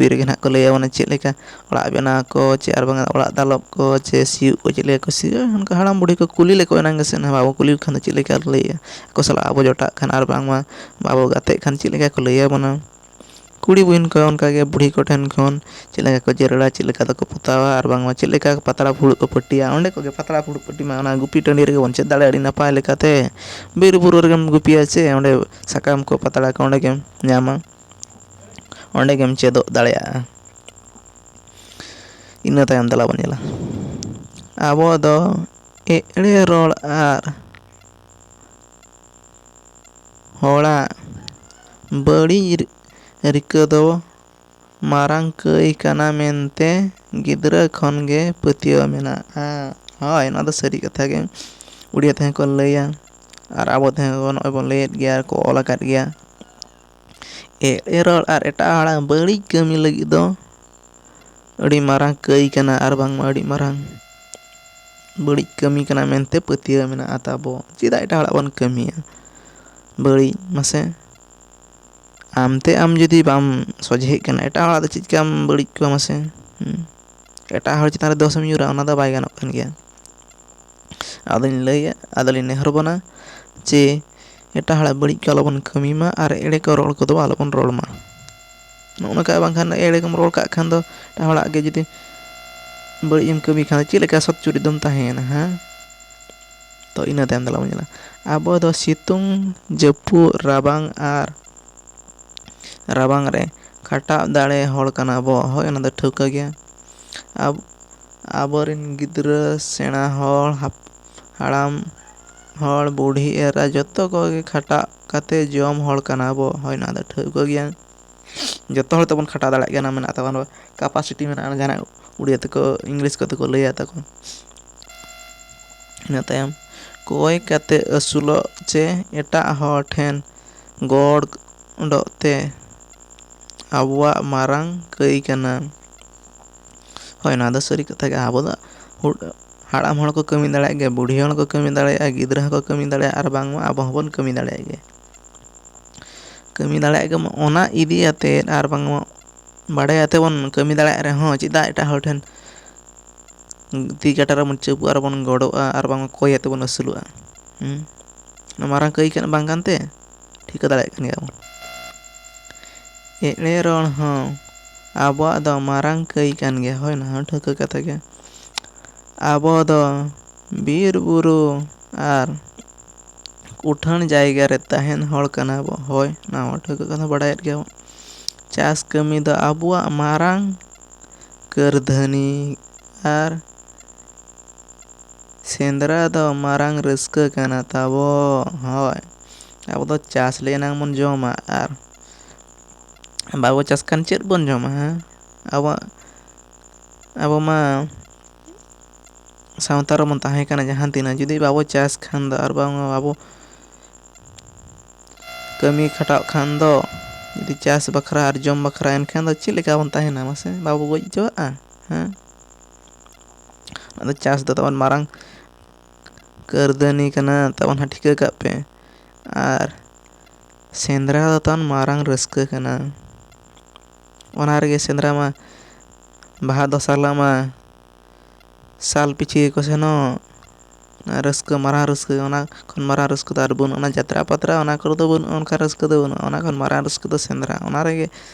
re ge na ko laya bona chileka ola bena ko che ar bang ola dalop ko che siu ko chileka ko siu onka haram budi ko kuli le ko enang ge sen babo kuli khan chileka laya ko sala abo jota khan ar bang ma babo gate khan chileka ko laya bona kuri buin ko onka ge budi ko ten khon chileka ko jerala chileka do ko putawa ar bang ma chileka patala phuru ko patiya onde ko ge patala phuru pati ma ona gupi tandi re ge bon ched dale adi napay lekate bir buru re gem gupi ache onde sakam ko patala ko onde gem nyama onde gem chedo daleya ina tayam dala bon yela abo do ere rol ar hola badi rika do marang kai kana mente gidra khon ge patiyo mena hoy na do sari katha ge udiya te ko laya ar abo te ko noy bon layet gya ko ola kat gya erol ar eta hala badi kami lagi do adi marang kai kana ar bang ma adi marang badi kami kana mente patiyo mena atabo chida eta hala bon kami badi mase amte am judi bam sojhe kana eta hora do chikam badi ko mase eta hor chitan re dosam yura ona do bai ganok kan gya adolin laya adolin nehor bona che eta hora badi ko alobon kami ma ar ere ko rol ko do alobon rol ma nona ka bang khan ere kom rol ka khan do eta hora ge judi badi em kami khan chileka sot churi dum tahena ha to ina tayam dala menjela abo do situng japu rabang ar rabang re khatab dare hor kana bo hoy ona do thauka gya aborin gidra sena hor haram hor budhi era joto ko ge khata kate jom hor kana bo hoy na do thauka gya joto hor tabon khata dare gya na mena tabon capacity mena jana udiya te ko english ko te ko laya ta ko ina tayam koi kate asulo che eta hor then god do te abuak marang kai kana hoy na do sari katha ge abo do haram hor ko kami dareyak ge budhi hor ko kami dareyak gidra ko kami dareyak ar bang ma abo hobon kami dareyak ge ona idi ate ar bang ma ᱵᱟᱲᱟᱭ ᱟᱛᱮ ᱵᱚᱱ ᱠᱟᱹᱢᱤ ᱫᱟᱲᱮᱭᱟᱜ ᱨᱮᱦᱚᱸ ᱪᱮᱫᱟᱜ ᱮᱴᱟᱜ ᱦᱚᱲ ᱴᱷᱮᱱ ᱛᱤ ᱠᱟᱴᱟ ᱨᱮᱵᱚᱱ ᱪᱟᱯᱩᱜᱼᱟ ᱟᱨᱵᱚᱱ ᱜᱚᱲᱚᱜᱼᱟ ᱟᱨ ᱵᱟᱝ ᱠᱚᱭ ᱟᱛᱮ ᱵᱚᱱ ᱟᱹᱥᱩᱞᱚᱜᱼᱟ? ᱢᱟᱨᱟᱝ ᱠᱟᱹᱭ ᱠᱟᱱᱟ ᱵᱟᱝ ᱠᱟᱱᱛᱮ ᱴᱷᱤᱠᱟᱹ ᱫᱟᱲᱮᱭᱟᱜ ᱠᱟᱱ ᱜᱮᱭᱟ ᱵᱚᱱ᱾ ᱮᱲᱮ ᱨᱚᱲ ᱦᱚᱸ ᱟᱵᱚᱣᱟᱜ ᱫᱚ ᱢᱟᱨᱟᱝ ᱠᱟᱹᱭ ᱠᱟᱱ ᱜᱮᱭᱟ, ᱦᱳᱭ ᱚᱱᱟ ᱦᱚᱸ ᱴᱷᱟᱹᱣᱠᱟᱹ ᱠᱟᱛᱷᱟ ᱜᱮ᱾ ᱟᱵᱚ ᱫᱚ ᱵᱤᱨ ᱵᱩᱨᱩ ᱟᱨ ᱩᱴᱷᱟᱹᱱ ᱡᱟᱭᱜᱟ ᱨᱮ ᱛᱟᱦᱮᱱ ᱦᱚᱲ ᱠᱟᱱᱟ ᱵᱚ, ᱦᱳᱭ ᱚᱱᱟ ᱦᱚᱸ ᱴᱷᱟᱹᱣᱠᱟᱹ ᱠᱟᱛᱷᱟ ᱵᱟᱰᱟᱭᱮᱫ ᱜᱮᱭᱟ ᱵᱚᱱ᱾ ᱪᱟᱥ ᱠᱟᱹᱢᱤ ᱫᱚ ᱟᱵᱚᱣᱟᱜ ᱢᱟᱨᱟᱝ ᱠᱟᱹᱨᱫᱷᱟᱹᱱᱤ ᱟᱨ ᱥᱮᱸᱫᱽᱨᱟ ᱫᱚ ᱢᱟᱨᱟᱝ ᱨᱟᱹᱥᱠᱟᱹ ᱠᱟᱱᱟ ᱛᱟᱵᱚ, ᱦᱳᱭ᱾ ᱟᱵᱚ ᱫᱚ ᱪᱟᱥ ᱞᱮ ᱮᱱᱟᱝ ᱵᱚᱱ ᱡᱚᱢᱟ, ᱟᱨ ᱵᱟᱵᱚ ᱪᱟᱥ ᱠᱷᱟᱱ ᱪᱮᱫ ᱵᱚᱱ ᱡᱚᱢᱟ? ᱟᱵᱚ ᱢᱟ ᱥᱟᱶᱛᱟ ᱨᱮᱵᱚᱱ ᱛᱟᱦᱮᱸ ᱠᱟᱱᱟ ᱡᱟᱦᱟᱸ ᱛᱤᱱᱟᱹᱜ, ᱡᱩᱫᱤ ᱵᱟᱵᱚ ᱪᱟᱥ ᱠᱷᱟᱱ ᱫᱚ ᱟᱨ ᱵᱟᱝ ᱵᱟᱵᱚ ᱠᱟᱹᱢᱤ ᱠᱷᱟᱴᱟᱜ ᱠᱷᱟᱱ ᱫᱚ, ᱡᱩᱫᱤ ᱪᱟᱥ ᱵᱟᱠᱷᱨᱟ ᱟᱨ ᱡᱚᱢ ᱵᱟᱠᱷᱨᱟ ᱮᱱᱠᱷᱟᱱ ᱫᱚ ᱪᱮᱫ ᱞᱮᱠᱟ ᱵᱚᱱ ᱛᱟᱦᱮᱱᱟ ᱢᱟᱥᱮ? ᱵᱟᱵᱚ ᱜᱚᱡ ᱦᱚᱪᱚᱣᱟᱜᱼᱟ? ᱟᱫᱚ ᱪᱟᱥ ᱫᱚ ᱛᱟᱵᱚᱱ ᱢᱟᱨᱟᱝ ᱠᱟᱹᱨᱫᱷᱟᱹᱱᱤ ᱠᱟᱱᱟ ᱛᱟᱵᱚᱱ, ᱦᱟᱸᱜ ᱴᱷᱤᱠᱟᱹ ᱠᱟᱜ ᱯᱮ᱾ ᱟᱨ ᱥᱮᱸᱫᱽᱨᱟ ᱫᱚ ᱛᱟᱵᱚᱱ ᱢᱟᱨᱟᱝ ᱨᱟᱹᱥᱠᱟᱹ ᱠᱟᱱᱟ᱾ ᱚᱱᱟ ᱨᱮᱜᱮ ᱥᱮᱸᱫᱽᱨᱟ ᱢᱟ ᱵᱟᱦᱟ ᱫᱚᱥᱟᱨ ᱦᱤᱞᱳᱜ ᱢᱟ ᱥᱟᱞ ᱯᱤᱪᱷᱤ ᱜᱮᱠᱚ ᱥᱮᱱᱚᱜ, ᱨᱟᱹᱥᱠᱟᱹ ᱢᱟᱨᱟᱝ ᱨᱟᱹᱥᱠᱟᱹ, ᱚᱱᱟ ᱠᱷᱚᱱ ᱢᱟᱨᱟᱝ ᱨᱟᱹᱥᱠᱟᱹ ᱫᱚ ᱟᱨ ᱵᱟᱹᱱᱩᱜᱼᱟ᱾ ᱚᱱᱟ ᱡᱟᱛᱨᱟ ᱯᱟᱛᱨᱟ ᱚᱱᱟ ᱠᱚᱨᱮ ᱫᱚ ᱵᱟᱹᱱᱩᱜᱼᱟ, ᱚᱱᱠᱟ ᱨᱟᱹᱥᱠᱟᱹ ᱫᱚ ᱵᱟᱹᱱᱩᱜᱼᱟ᱾ ᱚᱱᱟ ᱠᱷᱚᱱ ᱢᱟᱨᱟᱝ ᱨᱟᱹᱥᱠᱟᱹ ᱫᱚ ᱥᱮᱸᱫᱽᱨᱟ, ᱚᱱᱟ ᱨᱮᱜᱮ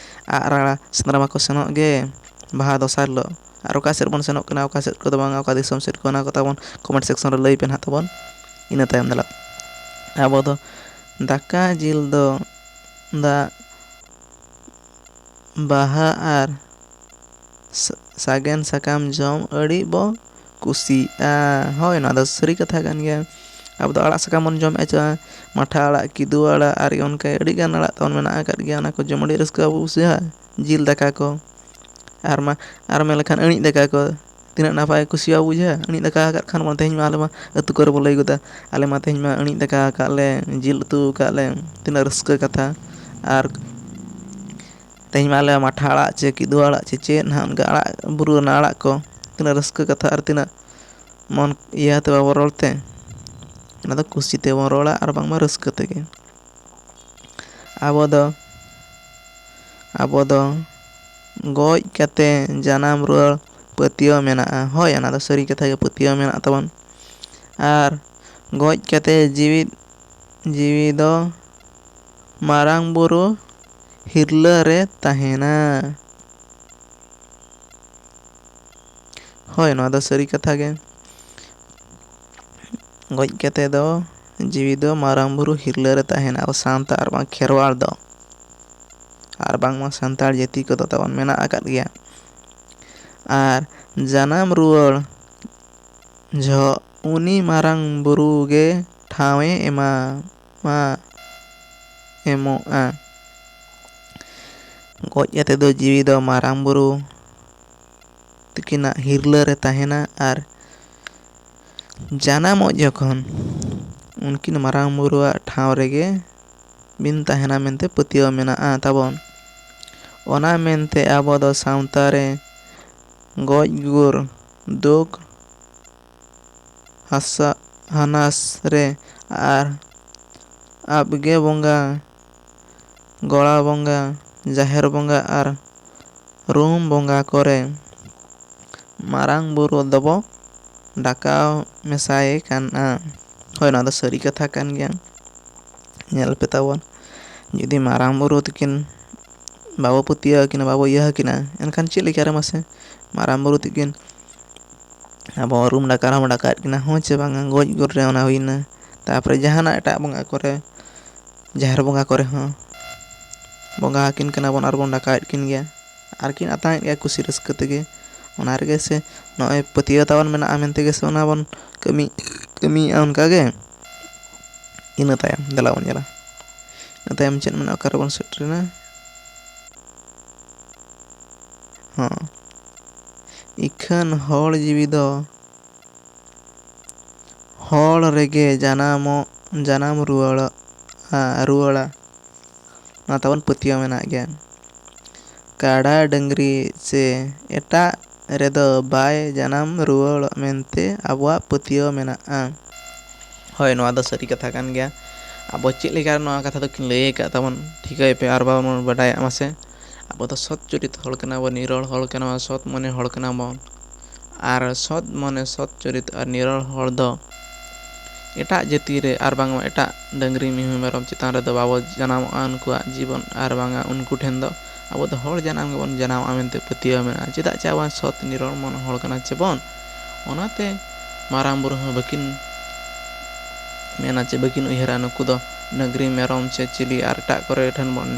ᱟᱜ ᱨᱟᱲᱟ ᱥᱮᱸᱫᱽᱨᱟ ᱢᱟᱠᱚ ᱥᱮᱱᱚᱜ ᱜᱮ ᱵᱟᱦᱟ ᱫᱚᱥᱟᱨ ᱦᱤᱞᱳᱜ᱾ ᱟᱨ ᱚᱠᱟ ᱥᱮᱫ ᱵᱚᱱ ᱥᱮᱱᱚᱜ ᱠᱟᱱᱟ, ᱚᱠᱟ ᱥᱮᱫ ᱠᱚᱫᱚ ᱵᱟᱝᱟ, ᱚᱠᱟ ᱫᱤᱥᱚᱢ ᱥᱮᱫ ᱠᱚ, ᱚᱱᱟ ᱠᱚ ᱛᱟᱵᱚᱱ ᱠᱚᱢᱮᱱᱴ ᱥᱮᱠᱥᱚᱱ ᱨᱮ ᱞᱟᱹᱭ ᱯᱮ ᱱᱟᱦᱟᱜ ᱛᱟᱵᱚᱱ᱾ ᱤᱱᱟᱹ ᱛᱟᱭᱚᱢ ᱫᱮᱞᱟ ᱟᱵᱚ ᱫᱚ ᱫᱟᱠᱟ ᱡᱤᱞ ᱫᱚ ᱵᱟᱦᱟ ᱟᱨ ᱥᱟᱜᱮᱱ ᱥᱟᱠᱟᱢ ᱡᱚᱢ ᱟᱹᱰᱤ ᱵᱚ ᱠᱩᱥᱤᱜᱼᱟ, ᱦᱳᱭ ᱱᱚᱣᱟ ᱫᱚ ᱥᱟᱹᱨᱤ ᱠᱟᱛᱷᱟ ᱠᱟᱱ ᱜᱮᱭᱟ᱾ ᱟᱵᱚ ᱫᱚ ᱟᱲᱟᱜ ᱥᱟᱠᱟᱢ ᱵᱚᱱ ᱡᱚᱢᱮᱫᱼᱟ, ᱢᱟᱴᱷᱟ ᱟᱲᱟᱜ, ᱠᱤᱫᱩ ᱟᱲᱟᱜ, ᱟᱨ ᱚᱱᱠᱟ ᱟᱹᱰᱤᱜᱟᱱ ᱟᱲᱟᱜ ᱛᱟᱵᱚᱱ ᱢᱮᱱᱟᱜ ᱟᱠᱟᱫ ᱜᱮᱭᱟ᱾ ᱚᱱᱟ ᱠᱚ ᱡᱚᱢ ᱟᱹᱰᱤ ᱨᱟᱹᱥᱠᱟᱹ ᱵᱚ ᱵᱩᱡᱷᱟᱹᱣᱟ, ᱡᱤᱞ ᱫᱟᱠᱟ ᱠᱚ᱾ ᱟᱨ ᱢᱮᱱ ᱞᱮᱠᱷᱟᱱ ᱟᱹᱬᱤᱡ ᱫᱟᱠᱟ ᱠᱚ, ᱛᱤᱱᱟᱹᱜ ᱱᱟᱯᱟᱭ ᱠᱩᱥᱤ ᱵᱟ ᱵᱩᱡᱷᱟᱹᱜᱼᱟ᱾ ᱟᱹᱬᱤᱡ ᱫᱟᱠᱟ ᱟᱠᱟᱫ ᱠᱷᱟᱱ ᱵᱚᱱ, ᱛᱮᱦᱮᱧ ᱢᱟ ᱟᱞᱮ ᱢᱟ ᱟᱹᱛᱩ ᱠᱚᱨᱮ ᱵᱚ ᱞᱟᱹᱭ ᱜᱚᱫᱟ, ᱟᱞᱮ ᱢᱟ ᱛᱮᱦᱮᱧ ᱢᱟ ᱟᱹᱬᱤᱡ ᱫᱟᱠᱟ ᱟᱠᱟᱫ ᱞᱮ, ᱡᱤᱞ ᱩᱛᱩ ᱟᱠᱟᱫ ᱞᱮ, ᱛᱤᱱᱟᱹᱜ ᱨᱟᱹᱥᱠᱟᱹ ᱠᱟᱛᱷᱟ᱾ ᱟᱨ ᱛᱮᱦᱮᱧ ᱢᱟ ᱟᱞᱮ ᱢᱟᱴᱷᱟ ᱟᱲᱟᱜ ᱪᱮ ᱠᱤᱫᱩ ᱟᱲᱟᱜ ᱪᱮ ᱪᱮᱫ ᱱᱟᱦᱟᱜ ᱚᱱᱠᱟ ᱟᱲᱟᱜ ᱵᱩᱨᱩ ᱨᱮᱱᱟᱜ ᱟᱲᱟᱜ ᱠᱚ, ᱛᱤᱱᱟᱹᱜ ᱨᱟᱹᱥᱠᱟᱹ ᱠᱟᱛᱷᱟ ᱟᱨ ᱛᱤᱱᱟᱹᱜ ᱢᱚᱱ ᱤᱭᱟᱹ ᱛᱮ ᱵᱟᱵᱚ ᱨᱚᱲ ᱛᱮ, ᱚᱱᱟ ᱫᱚ ᱠᱩᱥᱤ ᱛᱮᱵᱚᱱ ᱨᱚᱲᱟ ᱟᱨ ᱵᱟᱝᱢᱟ ᱨᱟᱹᱥᱠᱟᱹ ᱛᱮᱜᱮ᱾ ᱟᱵᱚ ᱫᱚ ᱜᱚᱡ ᱠᱟᱛᱮ ᱡᱟᱱᱟᱢ ᱨᱩᱣᱟᱹᱲ ᱯᱟᱹᱛᱭᱟᱹᱣ ᱢᱮᱱᱟᱜᱼᱟ, ᱦᱳᱭ ᱚᱱᱟ ᱫᱚ ᱥᱟᱹᱨᱤ ᱠᱟᱛᱷᱟ ᱜᱮ, ᱯᱟᱹᱛᱭᱟᱹᱣ ᱢᱮᱱᱟᱜ ᱛᱟᱵᱚᱱ᱾ ᱟᱨ ᱜᱚᱡ ᱠᱟᱛᱮ ᱡᱤᱣᱤ ᱫᱚ ᱢᱟᱨᱟᱝ ᱵᱩᱨᱩ ᱦᱤᱨᱞᱟᱹ ᱨᱮ ᱛᱟᱦᱮᱱᱟ, ᱦᱳᱭ ᱱᱚᱣᱟ ᱫᱚ ᱥᱟᱹᱨᱤ ᱠᱟᱛᱷᱟ ᱜᱮ᱾ ᱜᱚᱡ ᱠᱟᱛᱮ ᱫᱚ ᱡᱤᱣᱤ ᱫᱚ ᱢᱟᱨᱟᱝ ᱵᱩᱨᱩ ᱦᱤᱨᱞᱟᱹ ᱨᱮ ᱛᱟᱦᱮᱱᱟ, ᱟᱵᱚ ᱥᱟᱶᱛᱟ ᱟᱨ ᱵᱟᱝ ᱠᱷᱮᱨᱣᱟᱲ ᱫᱚ, ᱟᱨ ᱵᱟᱝᱢᱟ ᱥᱟᱱᱛᱟᱲ ᱡᱟᱹᱛᱤ ᱠᱚᱫᱚ ᱛᱟᱵᱚᱱ ᱢᱮᱱᱟᱜ ᱟᱠᱟᱫ ᱜᱮᱭᱟ᱾ ᱟᱨ ᱡᱟᱱᱟᱢ ᱨᱩᱣᱟᱹᱲ ᱡᱚᱦᱚᱜ ᱩᱱᱤ ᱢᱟᱨᱟᱝ ᱵᱩᱨᱩ ᱜᱮ ᱴᱷᱟᱶᱮ ᱮᱢᱚᱜᱼᱟ᱾ ᱜᱚᱡ ᱠᱟᱛᱮ ᱫᱚ ᱡᱤᱣᱤ ᱫᱚ ᱢᱟᱨᱟᱝ ᱵᱩᱨᱩ ᱛᱤᱠᱤᱱᱟᱜ ᱦᱤᱨᱞᱟᱹ ᱨᱮ ᱛᱟᱦᱮᱱᱟ, ᱟᱨ ᱡᱟᱱᱟᱢᱚᱜ ᱡᱚᱠᱷᱚᱱ ᱩᱱᱠᱤᱱ ᱢᱟᱨᱟᱝ ᱵᱩᱨᱩᱣᱟᱜ ᱴᱷᱟᱶ ᱨᱮᱜᱮ ᱵᱤᱱ ᱛᱟᱦᱮᱱᱟ ᱢᱮᱱᱛᱮ ᱯᱟᱹᱛᱭᱟᱹᱣ ᱢᱮᱱᱟᱜᱼᱟ ᱛᱟᱵᱚᱱ᱾ ᱚᱱᱟ ᱢᱮᱱᱛᱮ ᱟᱵᱚ ᱫᱚ ᱥᱟᱶᱛᱟ ᱨᱮ ᱜᱚᱡ ᱜᱩᱨ ᱫᱩᱠ ᱦᱟᱱᱟᱥ ᱨᱮ ᱟᱨ ᱟᱵᱜᱮ ᱵᱚᱸᱜᱟ, ᱜᱚᱲᱟ ᱵᱚᱸᱜᱟ, ᱡᱟᱦᱮᱨ ᱵᱚᱸᱜᱟ ᱟᱨ ᱨᱩᱢ ᱵᱚᱸᱜᱟ ᱠᱚᱨᱮ ᱢᱟᱨᱟᱝ ᱵᱩᱨᱩ ᱫᱚᱵᱚ ᱰᱟᱠᱟᱣ ᱢᱮᱥᱟᱭᱮ ᱠᱟᱱᱟ, ᱦᱳᱭ ᱱᱚᱣᱟ ᱫᱚ ᱥᱟᱹᱨᱤ ᱠᱟᱛᱷᱟ ᱠᱟᱱ ᱜᱮᱭᱟ᱾ ᱧᱮᱞ ᱯᱮ ᱛᱟᱵᱚᱱ, ᱡᱩᱫᱤ ᱢᱟᱨᱟᱝ ᱵᱩᱨᱩ ᱛᱤᱠᱤᱱ ᱵᱟᱵᱚ ᱯᱟᱹᱛᱭᱟᱹᱣ ᱟᱠᱤᱱᱟ, ᱵᱟᱵᱚ ᱤᱭᱟᱹ ᱟᱠᱤᱱᱟ, ᱮᱱᱠᱷᱟᱱ ᱪᱮᱫ ᱞᱮᱠᱟᱨᱮ ᱢᱟᱥᱮ ᱢᱟᱨᱟᱝ ᱵᱩᱨᱩ ᱛᱤᱠᱤᱱ ᱟᱵᱚ ᱨᱩᱢ ᱰᱟᱠᱟᱣ ᱨᱮᱦᱚᱸ ᱵᱚᱱ ᱰᱟᱠᱟᱣᱮᱫ ᱠᱤᱱᱟ, ᱦᱚᱸ ᱪᱮ ᱵᱟᱝᱟ ᱜᱚᱡ ᱜᱩᱨ ᱨᱮ ᱚᱱᱟ ᱦᱩᱭᱱᱟ᱾ ᱛᱟᱯᱚᱨᱮ ᱡᱟᱦᱟᱱᱟᱜ ᱮᱴᱟᱜ ᱵᱚᱸᱜᱟ ᱠᱚᱨᱮ, ᱡᱟᱦᱮᱨ ᱵᱚᱸᱜᱟ ᱠᱚᱨᱮ ᱦᱚᱸ ᱵᱚᱸᱜᱟ ᱟᱹᱠᱤᱱ ᱠᱟᱱᱟ ᱵᱚᱱ ᱟᱨᱵᱚᱱ ᱰᱟᱠᱟᱣᱮᱫ ᱠᱤᱱ ᱜᱮᱭᱟ, ᱟᱨᱠᱤᱱ ᱟᱛᱟᱝᱮᱫ ᱜᱮᱭᱟ ᱠᱩᱥᱤ ᱨᱟᱹᱥᱠᱟᱹ ᱛᱮᱜᱮ᱾ ᱚᱱᱟ ᱨᱮᱜᱮ ᱥᱮ ᱱᱚᱜᱼᱚᱭ ᱯᱟᱹᱛᱭᱟᱹᱣ ᱛᱟᱵᱚᱱ ᱢᱮᱱᱟᱜᱼᱟ ᱢᱮᱱᱛᱮ ᱜᱮ ᱥᱮ ᱚᱱᱟ ᱵᱚᱱ ᱠᱟᱹᱢᱤᱭᱮᱫᱼᱟ ᱚᱱᱠᱟᱜᱮ᱾ ᱤᱱᱟᱹ ᱛᱟᱭᱚᱢ ᱫᱮᱞᱟ ᱵᱚᱱ ᱧᱮᱞᱟ, ᱤᱱᱟᱹ ᱛᱟᱭᱚᱢ ᱪᱮᱫ ᱢᱮᱱᱟᱜᱼᱟ, ᱚᱠᱟᱨᱮᱵᱚᱱ ᱥᱮᱴᱮᱨᱮᱱᱟ, ᱤᱠᱷᱟᱹᱱ ᱦᱚᱲ ᱡᱤᱣᱤ ᱫᱚ ᱦᱚᱲ ᱨᱮᱜᱮ ᱡᱟᱱᱟᱢ ᱨᱩᱣᱟᱹᱲᱟ, ᱚᱱᱟ ᱛᱟᱵᱚᱱ ᱯᱟᱹᱛᱭᱟᱹᱣ ᱢᱮᱱᱟᱜ ᱜᱮᱭᱟ᱾ ᱠᱟᱰᱟ ᱰᱟᱹᱝᱨᱤ ᱥᱮ ᱮᱴᱟᱜ ᱨᱮᱫᱚ ᱵᱟᱭ ᱡᱟᱱᱟᱢ ᱨᱩᱣᱟᱹᱲ ᱢᱮᱱᱛᱮ ᱟᱵᱚᱣᱟᱜ ᱯᱟᱹᱛᱭᱟᱹᱣ ᱢᱮᱱᱟᱜᱼᱟ, ᱦᱳᱭ ᱱᱚᱣᱟ ᱫᱚ ᱥᱟᱹᱨᱤ ᱠᱟᱛᱷᱟ ᱠᱟᱱ ᱜᱮᱭᱟ᱾ ᱟᱵᱚ ᱪᱮᱫ ᱞᱮᱠᱟ ᱱᱚᱣᱟ ᱠᱟᱛᱷᱟ ᱫᱚᱠᱤᱱ ᱞᱟᱹᱭ ᱟᱠᱟᱫ ᱛᱟᱵᱚᱱ ᱴᱷᱤᱠᱟᱹᱭ ᱯᱮ, ᱟᱨ ᱵᱟᱵᱚᱱ ᱵᱟᱰᱟᱭᱟ ᱢᱟᱥᱮ ᱟᱵᱚ ᱫᱚ ᱥᱚᱛ ᱪᱚᱨᱤᱛ ᱦᱚᱲ ᱠᱟᱱᱟ ᱵᱚᱱ, ᱱᱤᱨᱚᱲ ᱦᱚᱲ ᱠᱟᱱᱟ ᱵᱚᱱ, ᱥᱚᱛ ᱢᱚᱱᱮ ᱦᱚᱲ ᱠᱟᱱᱟ ᱵᱚᱱ᱾ ᱟᱨ ᱥᱚᱛ ᱢᱚᱱᱮ ᱥᱚᱛ ᱪᱚᱨᱤᱛ ᱟᱨ ᱱᱤᱨᱚᱲ ᱦᱚᱲ ᱫᱚ ᱮᱴᱟᱜ ᱡᱟᱹᱛᱤ ᱨᱮ ᱟᱨ ᱵᱟᱝᱢᱟ ᱮᱴᱟᱜ ᱰᱟᱹᱝᱨᱤ ᱢᱤᱦᱩ ᱢᱮᱨᱚᱢ ᱪᱮᱛᱟᱱ ᱨᱮᱫᱚ ᱵᱟᱵᱚ ᱡᱟᱱᱟᱢᱚᱜᱼᱟ ᱩᱱᱠᱩᱣᱟᱜ ᱡᱤᱵᱚᱱ ᱟᱨ ᱵᱟᱝᱟ ᱩᱱᱠᱩ ᱴᱷᱮᱱ ᱫᱚ ᱟᱵᱚ ᱫᱚ ᱦᱚᱲ ᱡᱟᱱᱟᱢ ᱜᱮᱵᱚᱱ ᱡᱟᱱᱟᱢᱚᱜᱼᱟ ᱢᱮᱱᱛᱮ ᱯᱟᱹᱛᱭᱟᱹᱣ ᱢᱮᱱᱟᱜᱼᱟ᱾ ᱪᱮᱫᱟᱜ ᱪᱮ ᱟᱵᱚ ᱥᱚᱛ ᱱᱤᱨᱚᱲ ᱢᱚᱱ ᱦᱚᱲ ᱠᱟᱱᱟ ᱪᱮᱵᱚᱱ, ᱚᱱᱟᱛᱮ ᱢᱟᱨᱟᱝ ᱵᱩᱨᱩ ᱦᱚᱸ ᱵᱟᱹᱠᱤᱱ ᱢᱮᱱᱟ ᱪᱮ ᱵᱟᱹᱠᱤᱱ ᱩᱭᱦᱟᱹᱨᱟ ᱱᱩᱠᱩ ᱫᱚ ᱰᱟᱹᱝᱨᱤ ᱢᱮᱨᱚᱢ ᱥᱮ ᱪᱤᱞᱤ ᱟᱨ ᱮᱴᱟᱜ ᱠᱚᱨᱮ ᱴᱷᱮᱱ ᱵᱚᱱ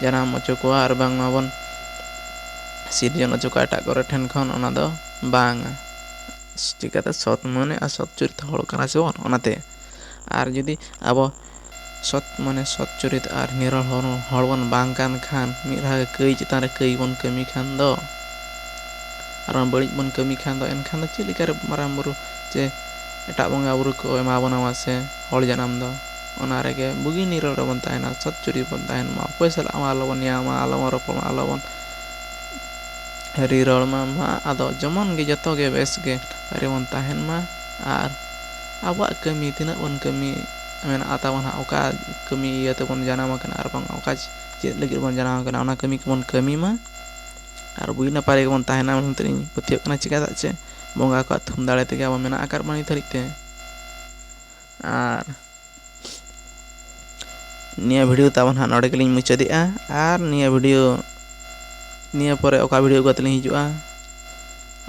ᱡᱟᱱᱟᱢ ᱦᱚᱪᱚ ᱠᱚᱣᱟ ᱟᱨ ᱵᱟᱝ ᱢᱟᱵᱚᱱ ᱥᱤᱨᱡᱚᱱ ᱦᱚᱪᱚ ᱠᱚᱣᱟ ᱮᱴᱟᱜ ᱠᱚᱨᱮ ᱴᱷᱮᱱ ᱠᱷᱚᱱ, ᱚᱱᱟ ᱫᱚ ᱵᱟᱝᱟ᱾ ᱪᱤᱠᱟᱹᱛᱮ ᱥᱚᱛ ᱢᱚᱱᱮ ᱟᱨ ᱥᱚᱛ ᱪᱚᱨᱤᱛ ᱦᱚᱲ ᱠᱟᱱᱟ ᱥᱮᱵᱚᱱ ᱚᱱᱟᱛᱮ᱾ ᱟᱨ ᱡᱩᱫᱤ ᱟᱵᱚ ᱥᱚᱛ ᱢᱚᱱᱮ ᱥᱚᱛ ᱪᱚᱨᱤᱛ ᱟᱨ ᱱᱤᱨᱚᱲ ᱦᱚᱲ ᱵᱚᱱ ᱵᱟᱝ ᱠᱟᱱ ᱠᱷᱟᱱ, ᱢᱤᱫ ᱫᱷᱟᱣ ᱠᱟᱹᱭ ᱪᱮᱛᱟᱱ ᱨᱮ ᱠᱟᱹᱭ ᱵᱚᱱ ᱠᱟᱹᱢᱤ ᱠᱷᱟᱱ ᱫᱚ ᱟᱨ ᱵᱟᱹᱲᱤᱡ ᱵᱚᱱ ᱠᱟᱹᱢᱤ ᱠᱷᱟᱱ ᱫᱚ, ᱮᱱᱠᱷᱟᱱ ᱫᱚ ᱪᱮᱫ ᱞᱮᱠᱟᱨᱮ ᱢᱟᱨᱟᱝ ᱵᱩᱨᱩ ᱪᱮ ᱮᱴᱟᱜ ᱵᱚᱸᱜᱟ ᱵᱩᱨᱩ ᱠᱚ ᱮᱢᱟ ᱵᱚᱱᱟ ᱢᱟᱥᱮ ᱦᱚᱲ ᱡᱟᱱᱟᱢ ᱫᱚ᱾ ᱚᱱᱟ ᱨᱮᱜᱮ ᱵᱩᱜᱤ ᱱᱤᱨᱚᱲ ᱨᱮᱵᱚᱱ ᱛᱟᱦᱮᱱᱟ, ᱥᱚᱛ ᱪᱚᱨᱤᱛ ᱵᱚᱱ ᱛᱟᱦᱮᱱ ᱢᱟ, ᱚᱠᱚᱭ ᱥᱟᱞᱟᱜ ᱦᱚᱸ ᱟᱞᱚᱵᱚᱱ ᱧᱟᱢᱟ, ᱟᱞᱚᱵᱚᱱ ᱨᱚᱯᱚᱲ ᱢᱟ, ᱟᱞᱚᱵᱚᱱ ᱨᱚᱲ ᱢᱟ, ᱟᱫᱚ ᱡᱮᱢᱚᱱ ᱜᱮ ᱡᱚᱛᱚ ᱜᱮ ᱵᱮᱥ ᱜᱮ ᱨᱮᱵᱚᱱ ᱛᱟᱦᱮᱱ ᱢᱟ᱾ ᱟᱨ ᱟᱵᱚᱣᱟᱜ ᱠᱟᱹᱢᱤ ᱛᱤᱱᱟᱹᱜ ᱵᱚᱱ ᱠᱟᱹᱢᱤ ᱢᱮᱱᱟᱜᱼᱟ ᱛᱟᱵᱚᱱ ᱦᱟᱸᱜ, ᱚᱠᱟ ᱠᱟᱹᱢᱤ ᱤᱭᱟᱹ ᱛᱮᱵᱚᱱ ᱡᱟᱱᱟᱢ ᱟᱠᱟᱱᱟ ᱟᱨ ᱵᱟᱝ ᱚᱠᱟ ᱪᱮᱫ ᱞᱟᱹᱜᱤᱫ ᱵᱚᱱ ᱡᱟᱱᱟᱢ ᱟᱠᱟᱱᱟ, ᱚᱱᱟ ᱠᱟᱹᱢᱤ ᱠᱚᱵᱚᱱ ᱠᱟᱹᱢᱤ ᱢᱟ ᱟᱨ ᱵᱩᱜᱤ ᱱᱟᱯᱟᱭ ᱜᱮᱵᱚᱱ ᱛᱟᱦᱮᱱᱟ ᱢᱮᱱᱛᱮ ᱤᱧ ᱯᱟᱹᱛᱭᱟᱹᱜ ᱠᱟᱱᱟ᱾ ᱪᱮᱫᱟᱜ ᱪᱮ ᱵᱚᱸᱜᱟ ᱠᱚᱣᱟᱜ ᱛᱷᱩᱢ ᱫᱟᱲᱮ ᱛᱮᱜᱮ ᱟᱵᱚ ᱢᱮᱱᱟᱜ ᱟᱠᱟᱫ ᱵᱚᱱᱟ ᱱᱤᱛ ᱫᱷᱟᱹᱨᱤᱡ ᱛᱮ᱾ ᱟᱨ ᱱᱤᱭᱟᱹ ᱵᱷᱤᱰᱤᱭᱳ ᱛᱟᱵᱚᱱ ᱦᱟᱸᱜ ᱱᱚᱰᱮ ᱜᱮᱞᱤᱧ ᱢᱩᱪᱟᱹᱫᱮᱜᱼᱟ, ᱟᱨ ᱱᱤᱭᱟᱹ ᱯᱚᱨᱮ ᱚᱠᱟ ᱵᱷᱤᱰᱤᱭᱳ ᱠᱟᱛᱮ ᱞᱤᱧ ᱦᱤᱡᱩᱜᱼᱟ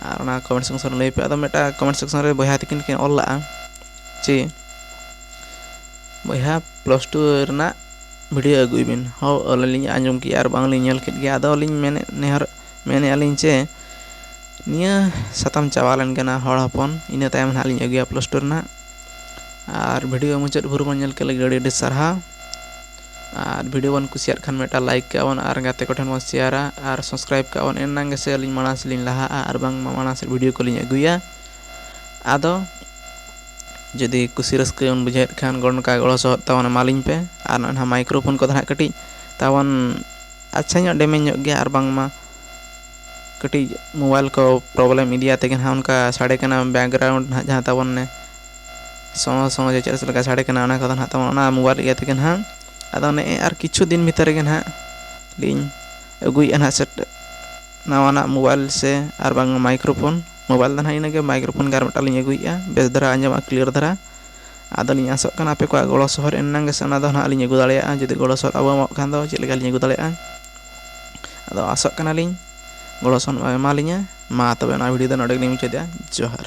ᱟᱨ ᱚᱱᱟ ᱠᱚᱢᱮᱱᱴ ᱥᱮᱠᱥᱚᱱ ᱨᱮ ᱞᱟᱹᱭ ᱯᱮ᱾ ᱟᱫᱚ ᱢᱤᱫᱴᱟᱝ ᱠᱚᱢᱮᱱᱴ ᱥᱮᱠᱥᱚᱱ ᱨᱮ ᱵᱚᱭᱦᱟ ᱛᱟᱹᱠᱤᱱ ᱠᱤᱱ ᱚᱞ ᱞᱟᱜᱼᱟ ᱪᱮ ᱵᱚᱭᱦᱟ +2 ᱨᱮᱱᱟᱜ ᱵᱷᱤᱰᱤᱭᱳ ᱟᱹᱜᱩᱭ ᱵᱤᱱ᱾ ᱦᱚᱸ ᱟᱹᱞᱤᱧ ᱟᱸᱡᱚᱢ ᱠᱮᱜᱼᱟ ᱟᱨ ᱵᱟᱝᱞᱤᱧ ᱧᱮᱞ ᱠᱮᱫ ᱜᱮᱭᱟ᱾ ᱟᱫᱚ ᱞᱤᱧ ᱢᱮᱱᱮᱫᱼᱟ ᱞᱤᱧ ᱪᱮ ᱱᱤᱭᱟᱹ ᱥᱟᱛᱟᱢ ᱪᱟᱵᱟ ᱞᱮᱱ ᱠᱟᱱᱟ ᱦᱚᱲ ᱦᱚᱯᱚᱱ, ᱤᱱᱟᱹ ᱛᱟᱭᱚᱢ ᱦᱟᱸᱜ ᱞᱤᱧ ᱟᱹᱜᱩᱭᱟ +2 ᱨᱮᱱᱟᱜ᱾ ᱟᱨ ᱵᱷᱤᱰᱤᱭᱳ ᱢᱩᱪᱟᱹᱫ ᱵᱷᱳᱨ ᱵᱚᱱ ᱧᱮᱞ ᱠᱮᱫ ᱞᱟᱹᱜᱤᱫ ᱟᱹᱰᱤ ᱥᱟᱨᱦᱟᱣ᱾ ᱟᱨ ᱵᱷᱤᱰᱤᱭᱳ ᱵᱚᱱ ᱠᱩᱥᱤᱭᱟᱜ ᱠᱷᱟᱱ ᱢᱤᱫᱴᱟᱝ ᱞᱟᱭᱤᱠ ᱠᱟᱜ ᱵᱚᱱ ᱟᱨ ᱜᱟᱛᱮ ᱠᱚᱴᱷᱮᱱ ᱵᱚᱱ ᱥᱮᱭᱟᱨᱟ ᱟᱨ ᱥᱟᱵᱥᱠᱨᱟᱭᱤᱵ ᱠᱟᱜ ᱵᱚᱱ, ᱮᱱᱟᱝ ᱜᱮᱥᱮ ᱟᱹᱞᱤᱧ ᱢᱟᱲᱟᱝ ᱥᱮᱫ ᱞᱤᱧ ᱞᱟᱦᱟᱜᱼᱟ ᱟᱨ ᱵᱟᱝ ᱢᱟᱲᱟᱝ ᱥᱮᱫ ᱵᱷᱤᱰᱤᱭᱳ ᱠᱚᱞᱤᱧ ᱟᱹᱜᱩᱭᱟ᱾ ᱟᱫᱚ ᱡᱩᱫᱤ ᱠᱩᱥᱤ ᱨᱟᱹᱥᱠᱟᱹ ᱵᱚᱱ ᱵᱩᱡᱷᱟᱹᱣᱮᱫ ᱠᱷᱟᱱ ᱱᱚᱝᱠᱟ ᱜᱚᱲᱚ ᱥᱚᱦᱚᱫ ᱛᱟᱵᱚᱱ ᱮᱢᱟᱞᱤᱧ ᱯᱮ᱾ ᱟᱨ ᱱᱚᱜᱼᱚᱭ ᱢᱟᱭᱠᱨᱳᱯᱷᱳᱱ ᱠᱚᱫᱚ ᱦᱟᱸᱜ ᱠᱟᱹᱴᱤᱡ ᱛᱟᱵᱚᱱ ᱟᱪᱪᱷᱟ ᱧᱚᱜ ᱰᱮᱢᱮᱡᱽ ᱧᱚᱜ ᱜᱮᱭᱟ, ᱟᱨ ᱵᱟᱝᱢᱟ ᱠᱟᱹᱴᱤᱡ ᱢᱳᱵᱟᱭᱤᱞ ᱠᱚ ᱯᱨᱚᱵᱞᱮᱢ ᱤᱫᱤᱭᱟ ᱛᱮᱜᱮ ᱱᱟᱦᱟᱜ ᱚᱱᱠᱟ ᱥᱟᱰᱮ ᱠᱟᱱᱟ ᱵᱮᱠᱜᱨᱟᱣᱩᱱᱰ ᱱᱟᱦᱟᱜ ᱡᱟᱦᱟᱸ ᱛᱟᱵᱚᱱ ᱥᱚᱸ ᱡᱮ ᱪᱮᱫ ᱞᱮᱠᱟ ᱥᱟᱰᱮ ᱠᱟᱱᱟ, ᱚᱱᱟ ᱠᱚᱫᱚ ᱱᱟᱦᱟᱜ ᱛᱟᱵᱚᱱ ᱚᱱᱟ ᱢᱳᱵᱟᱭᱤᱞ ᱤᱭᱟᱹ ᱛᱮᱜᱮ ᱱᱟᱦᱟᱜ᱾ ᱟᱫᱚ ᱟᱨ ᱠᱤᱪᱷᱩ ᱫᱤᱱ ᱵᱷᱤᱛᱨᱤ ᱨᱮᱜᱮ ᱱᱟᱦᱟᱜ ᱞᱤᱧ ᱟᱹᱜᱩᱭᱮᱫᱼᱟ ᱱᱟᱦᱟᱜ ᱱᱟᱣᱟᱱᱟᱜ ᱢᱳᱵᱟᱭᱤᱞ ᱥᱮ ᱟᱨ ᱵᱟᱝ ᱢᱟᱭᱠᱨᱳᱯᱷᱳᱱ᱾ ᱢᱳᱵᱟᱭᱤᱞ ᱫᱚ ᱱᱟᱦᱟᱜ ᱤᱱᱟᱹᱜᱮ, ᱢᱟᱭᱠᱨᱳᱯᱷᱳᱱ ᱜᱮ ᱟᱨ ᱢᱤᱫᱴᱟᱝ ᱞᱤᱧ ᱟᱹᱜᱩᱭᱮᱫᱼᱟ, ᱵᱮᱥ ᱫᱷᱟᱨᱟ ᱟᱸᱡᱚᱢᱚᱜᱼᱟ, ᱠᱞᱤᱭᱟᱨ ᱫᱷᱟᱨᱟ᱾ ᱟᱫᱚᱞᱤᱧ ᱟᱥᱚᱜ ᱠᱟᱱᱟ ᱟᱯᱮ ᱠᱚᱣᱟᱜ ᱜᱚᱲᱚ ᱥᱚᱦᱚᱫ ᱮᱱᱟᱝ ᱜᱮᱥᱮ ᱚᱱᱟ ᱫᱚ ᱱᱟᱦᱟᱜ ᱞᱤᱧ ᱟᱹᱜᱩ ᱫᱟᱲᱮᱭᱟᱜᱼᱟ᱾ ᱡᱩᱫᱤ ᱜᱚᱲᱚ ᱥᱚᱦᱚᱫ ᱟᱵᱚ ᱮᱢᱚᱜ ᱠᱷᱟᱱ ᱫᱚ ᱪᱮᱫ ᱞᱮᱠᱟ ᱞᱤᱧ ᱟᱹᱜᱩ ᱫᱟᱲᱮᱭᱟᱜᱼᱟ᱾ ᱟᱫᱚ ᱟᱥᱚᱜ ᱠᱟᱱᱟᱞᱤᱧ ᱜᱚᱲᱚ ᱥᱚᱦᱚᱫ ᱮᱢᱟᱞᱤᱧᱟ᱾ ᱢᱟ ᱛᱚᱵᱮ ᱚᱱᱟ ᱵᱷᱤᱰᱤᱭᱳ ᱫᱚ ᱱᱚᱰᱮ ᱜᱮᱞᱤᱧ ᱢᱩᱪᱟᱹᱫᱮᱜᱼᱟ᱾ ᱡᱚᱦᱟᱨ᱾